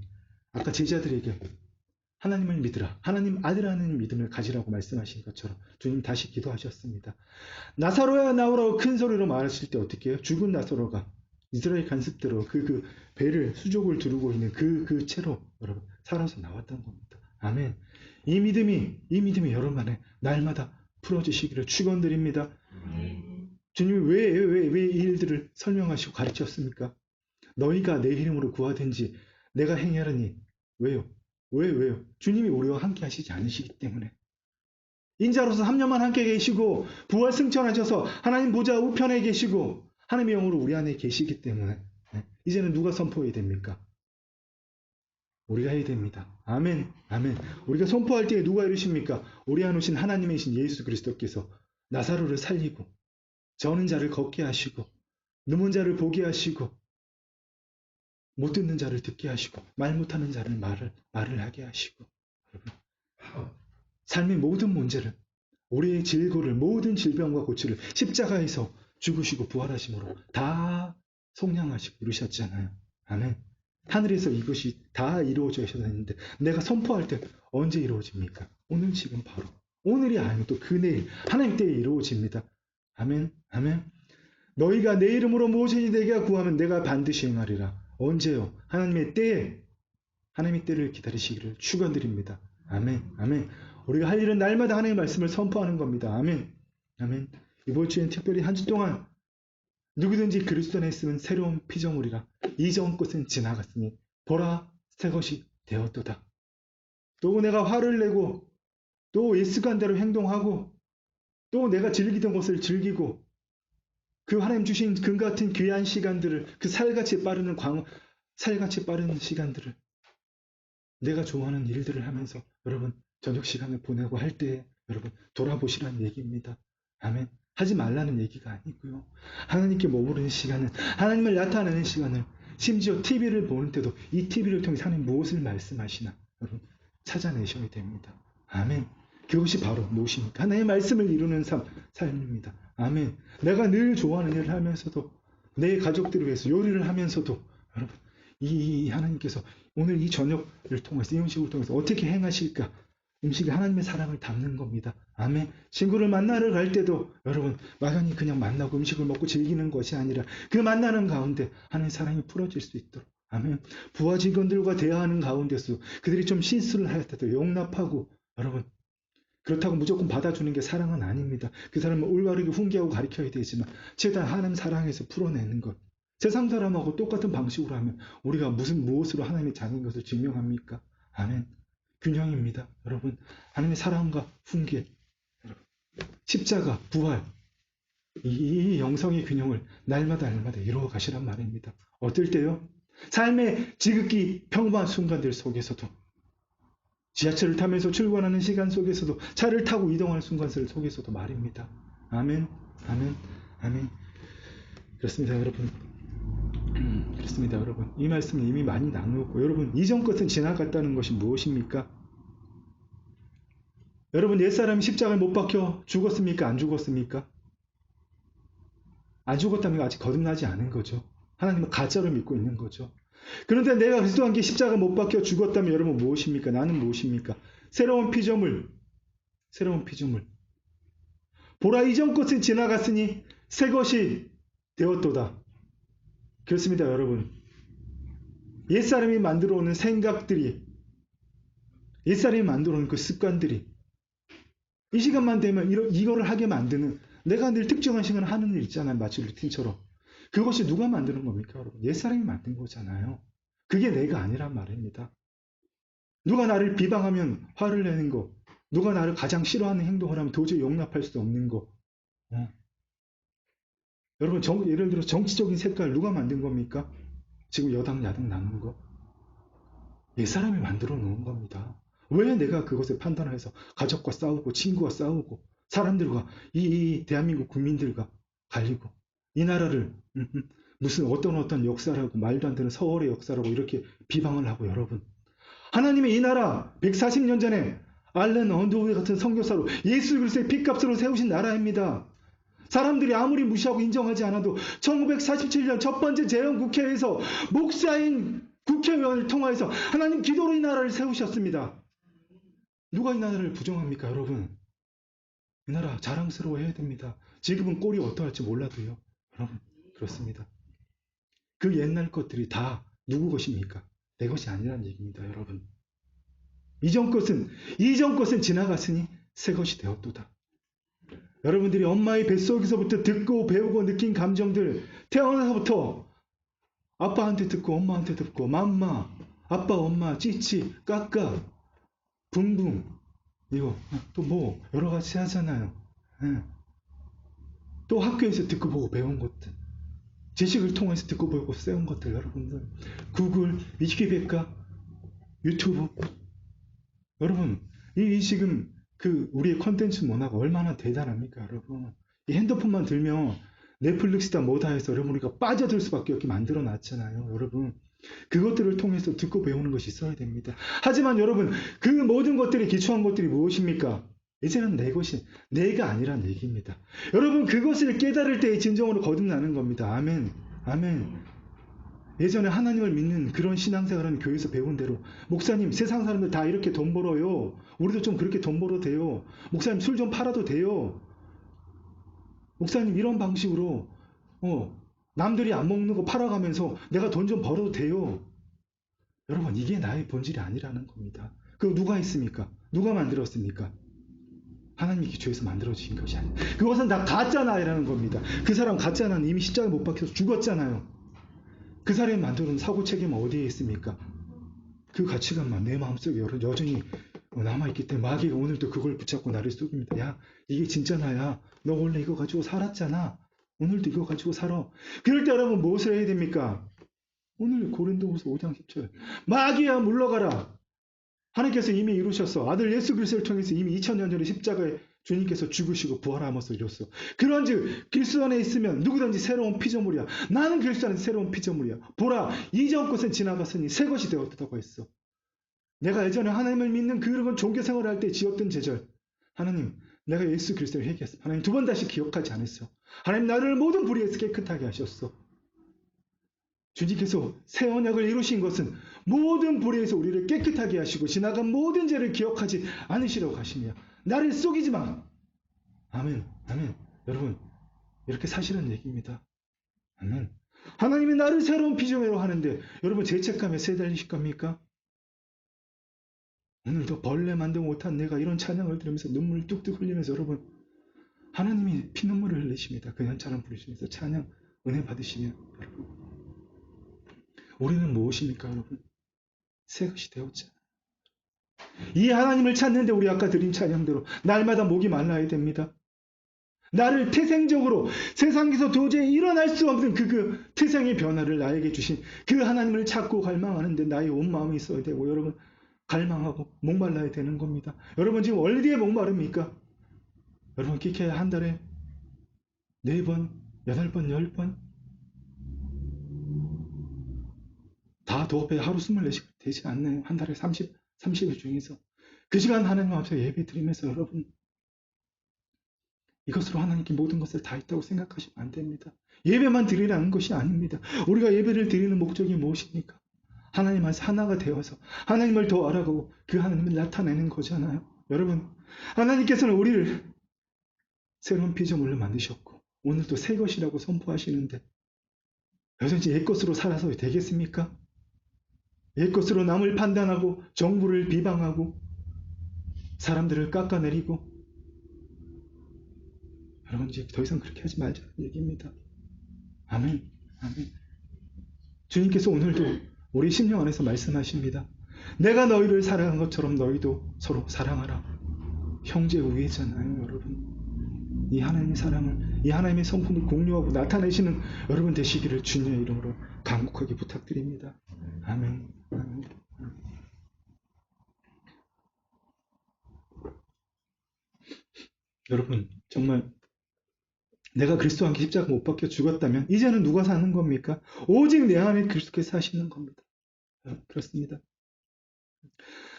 B: 아까 제자들에게 하나님을 믿으라, 하나님 아들이라는 믿음을 가지라고 말씀하신 것처럼 주님 다시 기도하셨습니다. 나사로야 나오라고 큰 소리로 말하실 때 어떻게 해요? 죽은 나사로가 이스라엘 관습대로 그 배를, 수족을 두르고 있는 그 채로 여러분 살아서 나왔던 겁니다. 아멘. 이 믿음이 여러분 안에 날마다 풀어지시기를 축원드립니다. 주님이 왜 이 일들을 설명하시고 가르쳤습니까? 너희가 내 이름으로 구하든지 내가 행하려니. 왜요? 왜요? 주님이 우리와 함께 하시지 않으시기 때문에. 인자로서 3년만 함께 계시고 부활 승천하셔서 하나님 보좌 우편에 계시고 하나님의 영으로 우리 안에 계시기 때문에 이제는 누가 선포해야 됩니까? 우리가 해야 됩니다. 아멘, 아멘. 우리가 선포할 때 누가 이루십니까? 우리 안에 오신 하나님의 신 예수 그리스도께서 나사로를 살리고 저는 자를 걷게 하시고 눈먼 자를 보게 하시고 못 듣는 자를 듣게 하시고 말 못하는 자를 말을 하게 하시고. 여러분, 삶의 모든 문제를 우리의 질고를 모든 질병과 고치를 십자가에서 죽으시고 부활하심으로 다 속량하시고 이루셨잖아요. 아멘. 하늘에서 이것이 다 이루어져야 되는데 내가 선포할 때 언제 이루어집니까? 오늘 지금 바로. 오늘이 아니면 또 그 내일 하나님 때에 이루어집니다. 아멘. 아멘. 너희가 내 이름으로 무엇이든지 내게 구하면 내가 반드시 행하리라. 언제요? 하나님의 때에 하나님의 때를 기다리시기를 축원드립니다. 아멘. 아멘. 우리가 할 일은 날마다 하나님의 말씀을 선포하는 겁니다. 아멘. 아멘. 이번 주엔 특별히 한 주 동안 누구든지 그리스도 안에 있으면 새로운 피조물이라. 이전 것은 지나갔으니 보라 새 것이 되었도다. 또 내가 화를 내고 또 예수관대로 행동하고 또 내가 즐기던 것을 즐기고 그 하나님 주신 금 같은 귀한 시간들을 그 살같이 빠르는 살같이 빠른 시간들을 내가 좋아하는 일들을 하면서 여러분 저녁 시간을 보내고 할 때 여러분 돌아보시라는 얘기입니다. 아멘. 하지 말라는 얘기가 아니고요. 하나님께 머무르는 시간은 하나님을 나타내는 시간을 심지어 TV를 보는 때도 이 TV를 통해 하나님 무엇을 말씀하시나 여러분 찾아내셔야 됩니다. 아멘. 그것이 바로 무엇입니까? 하나님의 말씀을 이루는 삶입니다. 아멘. 내가 늘 좋아하는 일을 하면서도 내 가족들을 위해서 요리를 하면서도 여러분 이 하나님께서 오늘 이 저녁을 통해서 이 음식을 통해서 어떻게 행하실까? 음식이 하나님의 사랑을 담는 겁니다. 아멘. 친구를 만나러 갈 때도 여러분 막연히 그냥 만나고 음식을 먹고 즐기는 것이 아니라 그 만나는 가운데 하나님의 사랑이 풀어질 수 있도록 아멘. 부하 직원들과 대화하는 가운데서 그들이 좀 실수를 할 때도 용납하고 여러분 그렇다고 무조건 받아주는 게 사랑은 아닙니다. 그 사람을 올바르게 훈계하고 가르쳐야 되지만 최대한 하나님 사랑해서 풀어내는 것. 세상 사람하고 똑같은 방식으로 하면 우리가 무엇으로 하나님의 자녀인 것을 증명합니까? 아멘. 균형입니다. 여러분 하나님의 사랑과 훈계 여러분, 십자가, 부활 이 영성의 균형을 날마다 이루어 가시란 말입니다. 어떨 때요? 삶의 지극히 평범한 순간들 속에서도 지하철을 타면서 출근하는 시간 속에서도 차를 타고 이동하는 순간들 속에서도 말입니다. 아멘. 아멘. 아멘. 그렇습니다 여러분. 그렇습니다 여러분. 이 말씀은 이미 많이 나누었고 여러분 이전 것은 지나갔다는 것이 무엇입니까? 여러분 옛사람이 십자가에 못 박혀 죽었습니까? 안 죽었습니까? 안 죽었다면 아직 거듭나지 않은 거죠. 하나님은 가짜로 믿고 있는 거죠. 그런데 내가 그리스도와 함께 십자가 못 박혀 죽었다면 여러분 무엇입니까? 나는 무엇입니까? 새로운 피조물. 보라 이전 것은 지나갔으니 새 것이 되었도다. 그렇습니다 여러분. 옛사람이 만들어 오는 생각들이 옛사람이 만들어 오는 그 습관들이 이 시간만 되면 이거를 하게 만드는 내가 늘 특정한 시간을 하는 일 있잖아요. 마치 루틴처럼. 그것이 누가 만드는 겁니까? 여러분? 옛사람이 만든 거잖아요. 그게 내가 아니란 말입니다. 누가 나를 비방하면 화를 내는 거 누가 나를 가장 싫어하는 행동을 하면 도저히 용납할 수 없는 거 여러분 예를 들어 정치적인 색깔 누가 만든 겁니까? 지금 여당 야당 나눈 거 옛사람이 만들어 놓은 겁니다. 왜 내가 그것을 판단해서 가족과 싸우고 친구와 싸우고 사람들과 이 대한민국 국민들과 갈리고 이 나라를 무슨 어떤 역사라고 말도 안 되는 서울의 역사라고 이렇게 비방을 하고 여러분 하나님의 이 나라 140년 전에 알렌 언더우드 같은 선교사로 예수 그리스도의 핏값으로 세우신 나라입니다. 사람들이 아무리 무시하고 인정하지 않아도 1947년 첫 번째 재헌국회에서 목사인 국회의원을 통해서 하나님 기도로 이 나라를 세우셨습니다. 누가 이 나라를 부정합니까 여러분? 이 나라 자랑스러워해야 됩니다. 지금은 꼴이 어떠할지 몰라도요. 여러분 그렇습니다. 그 옛날 것들이 다 누구 것입니까? 내 것이 아니라는 얘기입니다 여러분. 이전 것은 지나갔으니 새 것이 되었도다. 여러분들이 엄마의 뱃속에서부터 듣고 배우고 느낀 감정들 태어나서부터 아빠한테 듣고 엄마한테 듣고 맘마 아빠 엄마 찌찌 까까 붕붕 이거 또 뭐 여러 가지 하잖아요. 또 학교에서 듣고 보고 배운 것들 지식을 통해서 듣고 보고 세운 것들 여러분들 구글 위키백과 유튜브 여러분 이 지금 그 우리의 컨텐츠 문화가 얼마나 대단합니까 여러분. 이 핸드폰만 들면 넷플릭스다 뭐다 해서 여러분 우리가 빠져들 수밖에 없게 만들어 놨잖아요 여러분. 그것들을 통해서 듣고 배우는 것이 있어야 됩니다. 하지만 여러분 그 모든 것들이 기초한 것들이 무엇입니까? 이제는 내 것이 내가 아니란 얘기입니다. 여러분 그것을 깨달을 때에 진정으로 거듭나는 겁니다. 아멘. 아멘. 예전에 하나님을 믿는 그런 신앙생활은 교회에서 배운 대로 목사님 세상 사람들 다 이렇게 돈 벌어요. 우리도 좀 그렇게 돈 벌어도 돼요. 목사님 술 좀 팔아도 돼요. 목사님 이런 방식으로 남들이 안 먹는 거 팔아가면서 내가 돈 좀 벌어도 돼요. 여러분 이게 나의 본질이 아니라는 겁니다. 그거 누가 했습니까? 누가 만들었습니까? 하나님이 기초에서 만들어주신 것이 아니에요. 그것은 다 가짜나라는 겁니다. 그 사람 가짜나는 이미 십자가에 못 박혀서 죽었잖아요. 그 사람이 만들어놓은 사고 책임은 어디에 있습니까? 그 가치관만 내 마음속에 여전히 남아있기 때문에 마귀가 오늘도 그걸 붙잡고 나를 속입니다. 야 이게 진짜 나야. 너 원래 이거 가지고 살았잖아. 오늘도 이거 가지고 살아. 그럴 때 여러분 무엇을 해야 됩니까? 오늘 고린도후서 5장 10절 마귀야 물러가라. 하나님께서 이미 이루셨어. 아들 예수 그리스도를 통해서 이미 2000년 전에 십자가에 주님께서 죽으시고 부활함으로써 이뤘어. 그런즉 그리스도 안에 있으면 누구든지 새로운 피조물이야. 나는 그리스도 안에 새로운 피조물이야. 보라 이전 것은 지나갔으니 새 것이 되었다고 했어. 내가 예전에 하나님을 믿는 그런 종교생활을 할 때 지었던 제절. 하나님 내가 예수 그리스도를 회개했어. 하나님 두 번 다시 기억하지 않았어. 하나님 나를 모든 불의에서 깨끗하게 하셨어. 주님께서 새 언약을 이루신 것은 모든 불의에서 우리를 깨끗하게 하시고 지나간 모든 죄를 기억하지 않으시려고 하시며 나를 속이지 마. 아멘. 아멘. 여러분 이렇게 사실은 얘기입니다. 아멘. 하나님이 나를 새로운 피조물로 하는데 여러분 죄책감에 새달리실 겁니까? 오늘도 벌레 만들지 못한 내가 이런 찬양을 들으면서 눈물 뚝뚝 흘리면서 여러분 하나님이 피눈물을 흘리십니다. 그 연차람 부르시면서 찬양 은혜 받으시며 여러분 우리는 무엇입니까 여러분? 새 것이 되었잖아요. 이 하나님을 찾는데 우리 아까 드린 찬양대로 날마다 목이 말라야 됩니다. 나를 태생적으로 세상에서 도저히 일어날 수 없는 그 태생의 변화를 나에게 주신 그 하나님을 찾고 갈망하는데 나의 온 마음이 있어야 되고 여러분 갈망하고 목말라야 되는 겁니다. 여러분 지금 어디에 목마릅니까? 여러분 기켜야 한 달에 4번, 8번, 10번 다 도합해 하루 24시간 되지 않나요? 한 달에 30일 중에서 그 시간 하나님 앞에 예배 드리면서 여러분 이것으로 하나님께 모든 것을 다 있다고 생각하시면 안 됩니다. 예배만 드리라는 것이 아닙니다. 우리가 예배를 드리는 목적이 무엇입니까? 하나님 안에서 하나가 되어서 하나님을 더 알아가고 그 하나님을 나타내는 거잖아요. 여러분 하나님께서는 우리를 새로운 피조물로 만드셨고 오늘도 새 것이라고 선포하시는데 여전히 옛것으로 살아서 되겠습니까? 옛것으로 남을 판단하고 정부를 비방하고 사람들을 깎아내리고 여러분 이제 더 이상 그렇게 하지 말자는 얘기입니다. 아멘. 아멘. 주님께서 오늘도 우리 심령 안에서 말씀하십니다. 내가 너희를 사랑한 것처럼 너희도 서로 사랑하라. 형제 우애잖아요 여러분. 이 하나님의 사랑을 이 하나님의 성품을 공유하고 나타내시는 여러분 되시기를 주님의 이름으로 간곡하게 부탁드립니다. 아멘. 아멘. 여러분 정말 내가 그리스도와 함께 십자가 못 박혀 죽었다면 이제는 누가 사는 겁니까? 오직 내 안에 그리스도께서 사시는 겁니다. 그렇습니다.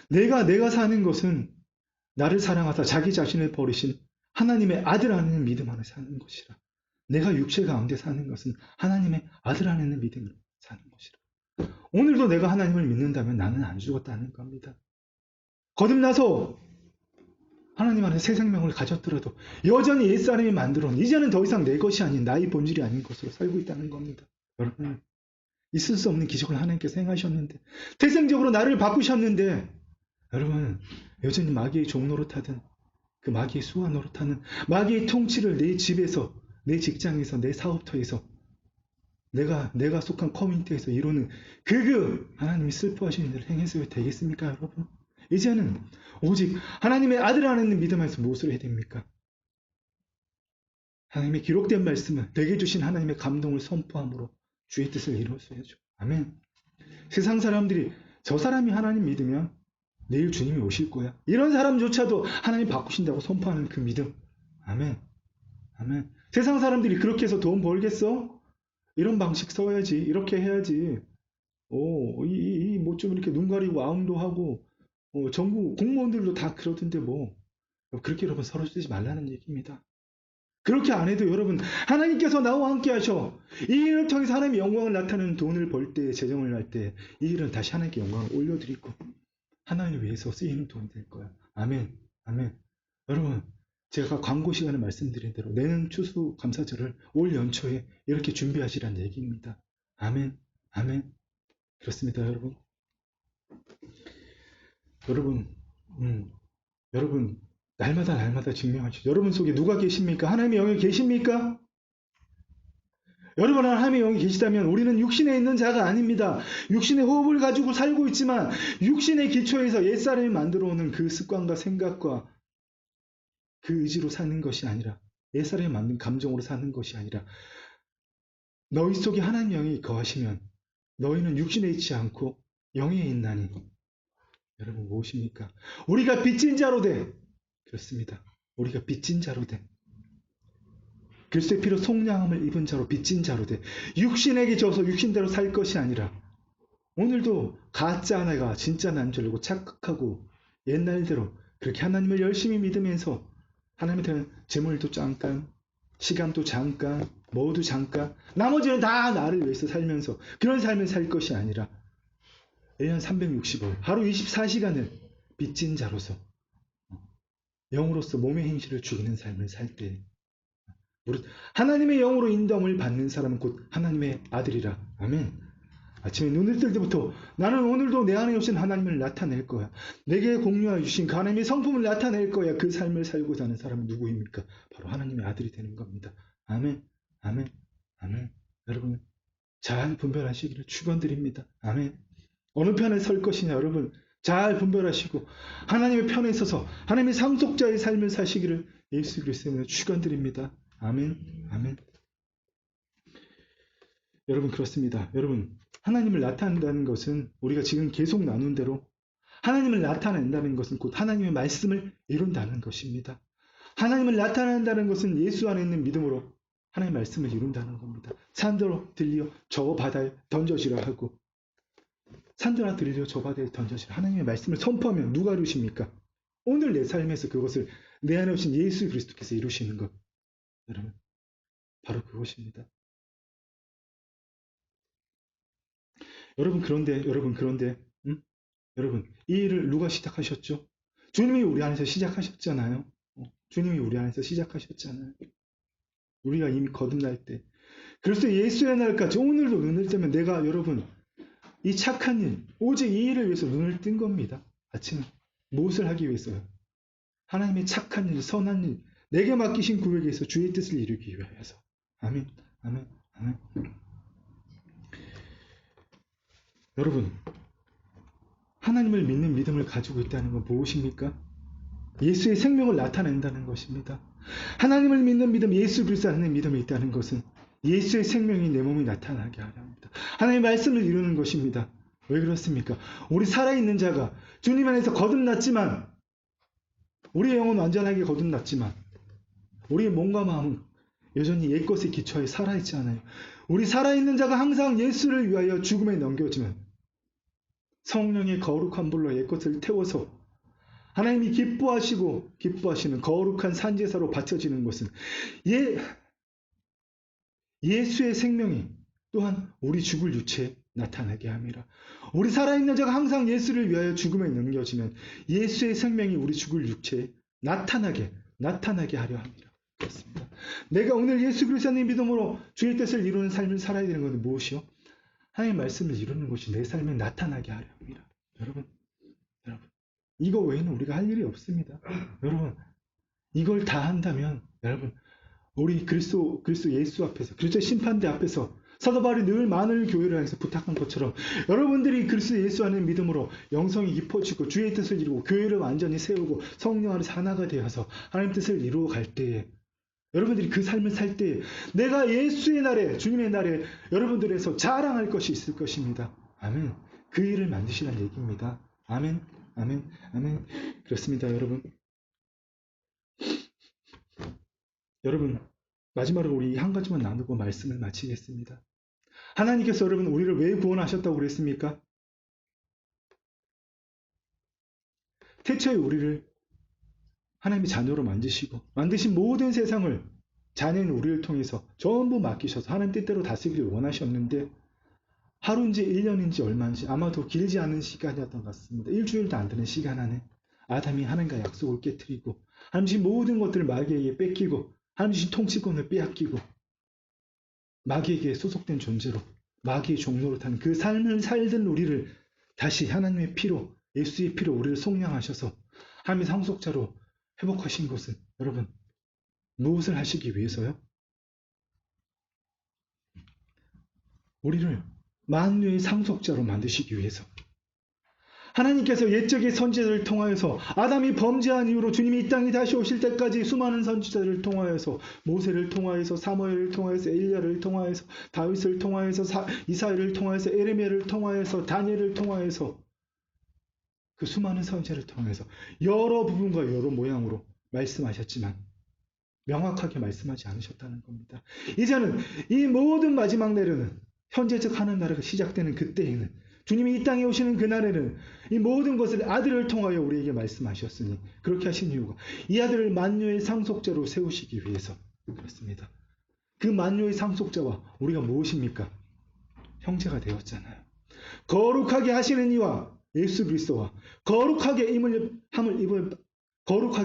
B: 내가 사는 것은 나를 사랑하사 자기 자신을 버리신 하나님의 아들 안에는 믿음 안에 사는 것이라. 내가 육체 가운데 사는 것은 하나님의 아들 안에는 믿음으로 사는 것이라. 오늘도 내가 하나님을 믿는다면 나는 안 죽었다는 겁니다. 거듭나서 하나님 안에 새 생명을 가졌더라도 여전히 옛사람이 만들어온 이제는 더 이상 내 것이 아닌 나의 본질이 아닌 것으로 살고 있다는 겁니다. 여러분 있을 수 없는 기적을 하나님께서 행하셨는데 태생적으로 나를 바꾸셨는데 여러분 여전히 마귀의 종 노릇하든 그 마귀의 수완 노릇하는 마귀의 통치를 내 집에서 내 직장에서 내 사업터에서 내가 속한 커뮤니티에서 이루는 그 하나님이 슬퍼하시는 일을 행해서 되겠습니까 여러분? 이제는 오직 하나님의 아들 안에 있는 믿음 안에서 무엇을 해야 됩니까? 하나님의 기록된 말씀을 내게 주신 하나님의 감동을 선포함으로 주의 뜻을 이루어야죠. 아멘. 세상 사람들이 저 사람이 하나님 믿으면 내일 주님이 오실 거야. 이런 사람조차도 하나님 바꾸신다고 선포하는 그 믿음. 아멘. 아멘. 세상 사람들이 그렇게 해서 돈 벌겠어? 이런 방식 써야지. 이렇게 해야지. 뭐 좀 이렇게 눈 가리고 아웅도 하고 정부 공무원들도 다 그러던데 뭐. 그렇게 여러분 서로 쓰지 말라는 얘기입니다. 그렇게 안 해도 여러분 하나님께서 나와 함께 하셔. 이 일을 통해서 하나님의 영광을 나타내는 돈을 벌 때, 재정을 할 때 이 일은 다시 하나님께 영광을 올려드리고 하나님을 위해서 쓰이는 돈이 될 거야. 아멘. 아멘. 여러분 제가 광고 시간에 말씀드린 대로 내년 추수감사절을 올 연초에 이렇게 준비하시라는 얘기입니다. 아멘. 아멘. 그렇습니다, 여러분. 여러분 날마다 증명하시죠. 여러분 속에 누가 계십니까? 하나님의 영이 계십니까? 여러분 하나님의 영이 계시다면 우리는 육신에 있는 자가 아닙니다. 육신의 호흡을 가지고 살고 있지만 육신의 기초에서 옛사람이 만들어오는 그 습관과 생각과 그 의지로 사는 것이 아니라 옛사람이 만든 감정으로 사는 것이 아니라 너희 속에 하나님의 영이 거하시면 너희는 육신에 있지 않고 영에 있나니. 여러분 무엇입니까? 우리가 빚진 자로 돼. 그렇습니다. 우리가 빚진 자로 돼. 그리스도의 피로 속량함을 입은 자로 빚진 자로 돼. 육신에게 져서 육신대로 살 것이 아니라 오늘도 가짜 하나가 진짜 난 줄 알고 착각하고 옛날대로 그렇게 하나님을 열심히 믿으면서 하나님에 대한 재물도 잠깐, 시간도 잠깐, 뭐도 잠깐, 나머지는 다 나를 위해서 살면서 그런 삶을 살 것이 아니라 1년 365일, 하루 24시간을 빚진 자로서 영으로서 몸의 행실을 죽이는 삶을 살 때 하나님의 영으로 인도함을 받는 사람은 곧 하나님의 아들이라. 아멘. 아침에 눈을 뜰 때부터 나는 오늘도 내 안에 오신 하나님을 나타낼 거야. 내게 공유하여 주신 그 하나님의 성품을 나타낼 거야. 그 삶을 살고 사는 사람은 누구입니까? 바로 하나님의 아들이 되는 겁니다. 아멘. 아멘. 아멘. 여러분 잘 분별하시기를 축원드립니다. 아멘. 어느 편에 설 것이냐 여러분 잘 분별하시고 하나님의 편에 서서 하나님의 상속자의 삶을 사시기를 예수 그리스도로 축원드립니다. 아멘. 아멘. 여러분 그렇습니다. 여러분 하나님을 나타낸다는 것은 우리가 지금 계속 나눈 대로 하나님을 나타낸다는 것은 곧 하나님의 말씀을 이룬다는 것입니다. 하나님을 나타낸다는 것은 예수 안에 있는 믿음으로 하나님의 말씀을 이룬다는 겁니다. 산더러 들리어 저 바다에 던져지라 하고 산더러 들리어 저 바다에 던져지라. 하나님의 말씀을 선포하면 누가 이루십니까? 오늘 내 삶에서 그것을 내 안에 오신 예수 그리스도께서 이루시는 것. 여러분 바로 그것입니다. 여러분 그런데 여러분 이 일을 누가 시작하셨죠? 주님이 우리 안에서 시작하셨잖아요. 주님이 우리 안에서 시작하셨잖아요. 우리가 이미 거듭날 때 그래서 예수의 날까지 오늘도 눈을 뜨면 내가 여러분 이 착한 일 오직 이 일을 위해서 눈을 뜬 겁니다. 아침에 무엇을 하기 위해서요? 하나님의 착한 일 선한 일 내게 맡기신 구역에서 주의 뜻을 이루기 위하여서. 아멘. 아멘. 아멘. 여러분 하나님을 믿는 믿음을 가지고 있다는 건 무엇입니까? 예수의 생명을 나타낸다는 것입니다. 하나님을 믿는 믿음, 예수 그리스도 안에 믿음이 있다는 것은 예수의 생명이 내 몸에 나타나게 하려 합니다. 하나님의 말씀을 이루는 것입니다. 왜 그렇습니까? 우리 살아있는 자가 주님 안에서 거듭났지만 우리의 영은 완전하게 거듭났지만 우리의 몸과 마음은 여전히 옛것에 기초하여 살아있지 않아요. 우리 살아있는 자가 항상 예수를 위하여 죽음에 넘겨지면 성령의 거룩한 불로 옛것을 태워서 하나님이 기뻐하시는 거룩한 산제사로 바쳐지는 것은 예수의 생명이 또한 우리 죽을 육체에 나타나게 함이라. 우리 살아있는 자가 항상 예수를 위하여 죽음에 넘겨지면 예수의 생명이 우리 죽을 육체에 나타나게 하려 합니다. 그렇습니다. 내가 오늘 예수 그리스도의 믿음으로 주의 뜻을 이루는 삶을 살아야 되는 것은 무엇이요? 하나님의 말씀을 이루는 것이 내 삶에 나타나게 하려 합니다. 여러분 이거 외에는 우리가 할 일이 없습니다. 여러분 이걸 다 한다면 여러분 우리 그리스도 예수 앞에서 그리스도의 심판대 앞에서 사도 바울이 늘 많은 교회를 향해서 부탁한 것처럼 여러분들이 그리스도 예수 안에 믿음으로 영성이 깊어지고 주의 뜻을 이루고 교회를 완전히 세우고 성령 안에서 하나가 되어서 하나님 뜻을 이루어 갈 때에 여러분들이 그 삶을 살 때에 내가 예수의 날에 주님의 날에 여러분들에서 자랑할 것이 있을 것입니다. 아멘. 그 일을 만드시라는 얘기입니다. 아멘. 아멘. 아멘. 그렇습니다, 여러분. 여러분 마지막으로 우리 한 가지만 나누고 말씀을 마치겠습니다. 하나님께서 여러분 우리를 왜 구원하셨다고 그랬습니까? 태초에 우리를 하나님의 자녀로 만드시고 만드신 모든 세상을 자녀인 우리를 통해서 전부 맡기셔서 하나님 뜻대로 다스리길 원하셨는데 하루인지 1년인지 얼마인지 아마도 길지 않은 시간이었던 것 같습니다. 일주일도 안 되는 시간 안에 아담이 하나님과 약속을 깨뜨리고 하나님 주신 모든 것들을 마귀에게 뺏기고 하나님 주신 통치권을 빼앗기고 마귀에게 소속된 존재로 마귀의 종로로 타는 그 삶을 살던 우리를 다시 하나님의 피로 예수의 피로 우리를 속량하셔서 하나님의 상속자로 회복하신 것은 여러분 무엇을 하시기 위해서요? 우리를 만유의 상속자로 만드시기 위해서 하나님께서 옛적의 선지자들을 통하여서 아담이 범죄한 이후로 주님이 이 땅에 다시 오실 때까지 수많은 선지자들을 통하여서 모세를 통하여서 사무엘을 통하여서 엘리야를 통하여서 다윗을 통하여서 이사야를 통하여서 에레미야를 통하여서 다니엘을 통하여서 그 수많은 선지자를 통해서 여러 부분과 여러 모양으로 말씀하셨지만 명확하게 말씀하지 않으셨다는 겁니다. 이제는 이 모든 마지막 내려는 현재적 하나님 나라가 시작되는 그때에는 주님이 이 땅에 오시는 그날에는 이 모든 것을 아들을 통하여 우리에게 말씀하셨으니 그렇게 하신 이유가 이 아들을 만유의 상속자로 세우시기 위해서 그렇습니다. 그 만유의 상속자와 우리가 무엇입니까? 형제가 되었잖아요. 거룩하게 하시는 이와 예수 그리스도와 거룩하게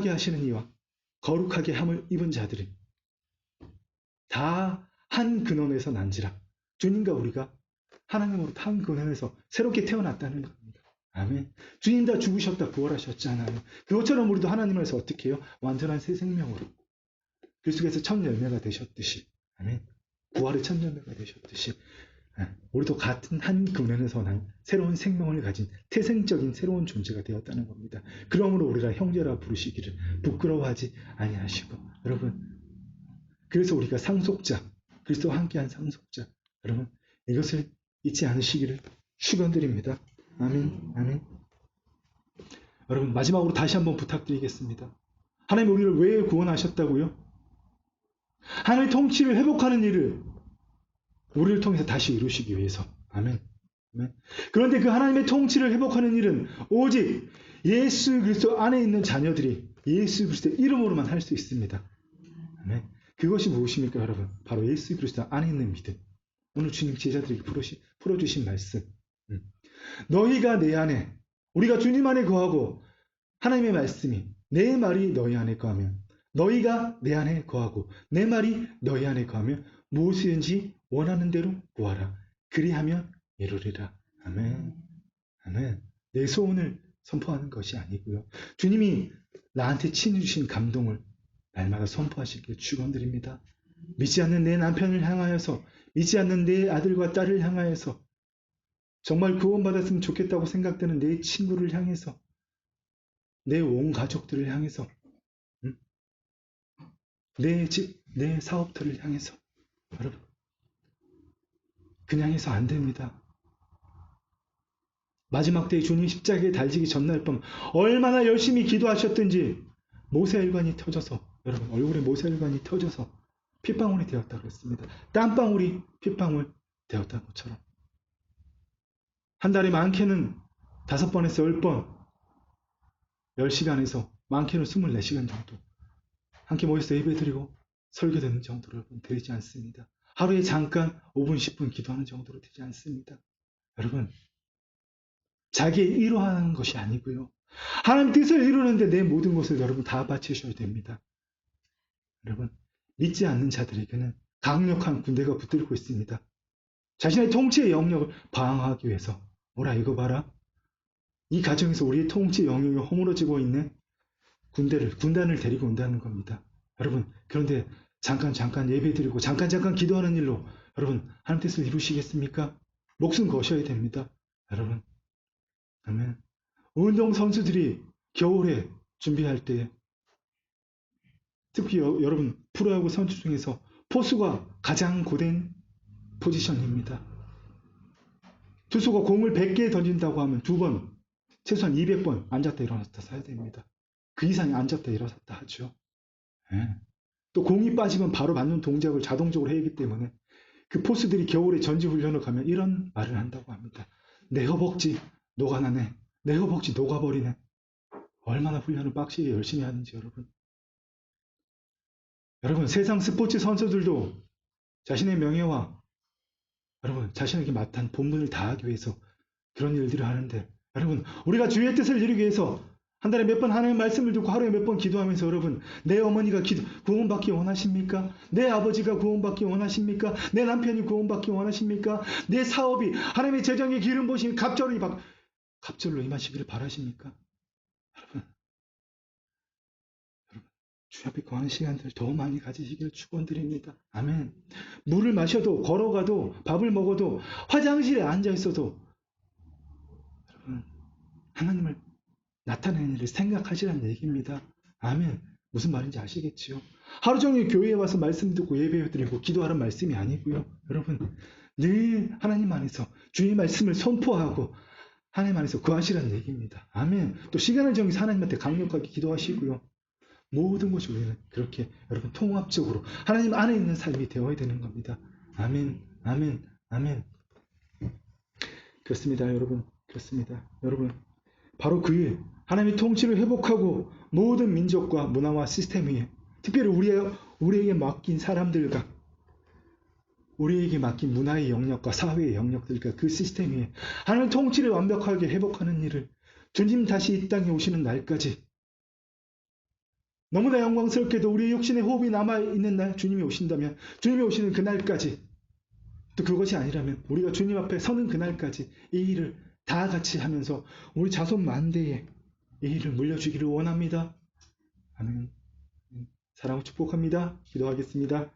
B: 하시는 이와 거룩하게 함을 입은 자들이 다 한 근원에서 난지라 주님과 우리가 하나님으로 한 근원에서 새롭게 태어났다는 겁니다. 아멘. 주님 다 죽으셨다 부활하셨잖아요. 그것처럼 우리도 하나님에서 어떻게 해요? 완전한 새 생명으로 그리스도께서 첫 열매가 되셨듯이 아멘. 부활의 첫 열매가 되셨듯이 우리도 같은 한 근원에서 난 새로운 생명을 가진 태생적인 새로운 존재가 되었다는 겁니다. 그러므로 우리가 형제라 부르시기를 부끄러워하지 아니하시고 여러분 그래서 우리가 상속자 그리스도와 함께한 상속자 여러분 이것을 잊지 않으시기를 축원드립니다. 아멘. 아멘. 여러분 마지막으로 다시 한번 부탁드리겠습니다. 하나님 우리를 왜 구원하셨다고요? 하나님의 통치를 회복하는 일을 우리를 통해서 다시 이루시기 위해서. 아멘. 아멘. 그런데 그 하나님의 통치를 회복하는 일은 오직 예수 그리스도 안에 있는 자녀들이 예수 그리스도의 이름으로만 할 수 있습니다. 아멘. 그것이 무엇입니까 여러분? 바로 예수 그리스도 안에 있는 믿음. 오늘 주님 제자들에게 풀어주신 말씀. 너희가 내 안에 우리가 주님 안에 거하고 하나님의 말씀이 내 말이 너희 안에 거하면 너희가 내 안에 거하고 내 말이 너희 안에 거하면 무엇이든지 원하는 대로 구하라. 그리하면 이루리라. 아멘. 아멘. 내 소원을 선포하는 것이 아니고요. 주님이 나한테 친히 주신 감동을 날마다 선포하시길 축원드립니다. 믿지 않는 내 남편을 향하여서 믿지 않는 내 아들과 딸을 향하여서 정말 구원받았으면 좋겠다고 생각되는 내 친구를 향해서 내 온 가족들을 향해서 내 집, 내 사업들을 향해서 여러분 그냥 해서 안 됩니다. 마지막 때에 주님 십자가에 달리기 전날 밤 얼마나 열심히 기도하셨든지 모세혈관이 터져서 여러분 얼굴에 모세혈관이 터져서 핏방울이 되었다고 했습니다. 땀방울이 핏방울 되었다는 것처럼 한 달에 많게는 5번에서 10번 10시간에서 많게는 24시간 정도 함께 모여서 예배드리고 설교되는 정도로 여러분 되지 않습니다. 하루에 잠깐 5분 10분 기도하는 정도로 되지 않습니다. 여러분 자기의 이루하는 것이 아니고요. 하나님 뜻을 이루는데 내 모든 것을 여러분 다 바치셔야 됩니다. 여러분 믿지 않는 자들에게는 강력한 군대가 붙들고 있습니다. 자신의 통치의 영역을 방어하기 위해서 뭐라 이거 봐라. 이 가정에서 우리의 통치 영역이 허물어지고 있는 군단을 데리고 온다는 겁니다. 여러분 그런데 잠깐 예배드리고 잠깐 기도하는 일로 여러분 하나님 뜻을 이루시겠습니까? 목숨 거셔야 됩니다. 여러분 아멘. 운동선수들이 겨울에 준비할 때 특히 여러분 프로야구 선수 중에서 포수가 가장 고된 포지션입니다. 투수가 공을 100개 던진다고 하면 2번 최소한 200번 앉았다 일어났다 사야 됩니다. 그 이상이 앉았다 일어났다 하죠. 네. 또 공이 빠지면 바로 맞는 동작을 자동적으로 해야 하기 때문에 그 포수들이 겨울에 전지훈련을 가면 이런 말을 한다고 합니다. 내 허벅지 녹아나네. 내 허벅지 녹아버리네. 얼마나 훈련을 빡시게 열심히 하는지 여러분 세상 스포츠 선수들도 자신의 명예와 여러분 자신에게 맡은 본분을 다하기 위해서 그런 일들을 하는데 여러분 우리가 주의 뜻을 이루기 위해서 한 달에 몇 번 하나님의 말씀을 듣고 하루에 몇 번 기도하면서 여러분 내 어머니가 구원받기 원하십니까? 내 아버지가 구원받기 원하십니까? 내 남편이 구원받기 원하십니까? 내 사업이 하나님의 재정에 기름 부으신 갑절로 임하시기를 바라십니까? 여러분 주 앞에 거하는 시간들 더 많이 가지시기를 축원드립니다. 아멘. 물을 마셔도 걸어가도 밥을 먹어도 화장실에 앉아 있어도 여러분 하나님을 나타내는 일을 생각하시라는 얘기입니다. 아멘. 무슨 말인지 아시겠지요? 하루 종일 교회에 와서 말씀 듣고 예배드리고 기도하는 말씀이 아니고요. 여러분 늘 하나님 안에서 주의 말씀을 선포하고 하나님 안에서 구하시라는 얘기입니다. 아멘. 또 시간을 정해서 하나님한테 강력하게 기도하시고요. 모든 것이 우리는 그렇게 여러분 통합적으로 하나님 안에 있는 삶이 되어야 되는 겁니다. 아멘. 아멘. 아멘. 그렇습니다. 여러분. 그렇습니다. 여러분. 바로 그 일, 하나님의 통치를 회복하고 모든 민족과 문화와 시스템 위에 특별히 우리에게 맡긴 사람들과 우리에게 맡긴 문화의 영역과 사회의 영역들과 그 시스템 위에 하나님의 통치를 완벽하게 회복하는 일을 주님 다시 이 땅에 오시는 날까지 너무나 영광스럽게도 우리의 육신의 호흡이 남아있는 날 주님이 오신다면 주님이 오시는 그날까지 또 그것이 아니라면 우리가 주님 앞에 서는 그날까지 이 일을 다 같이 하면서 우리 자손 만대에 이 일을 물려주기를 원합니다. 아멘. 사랑하고 축복합니다. 기도하겠습니다.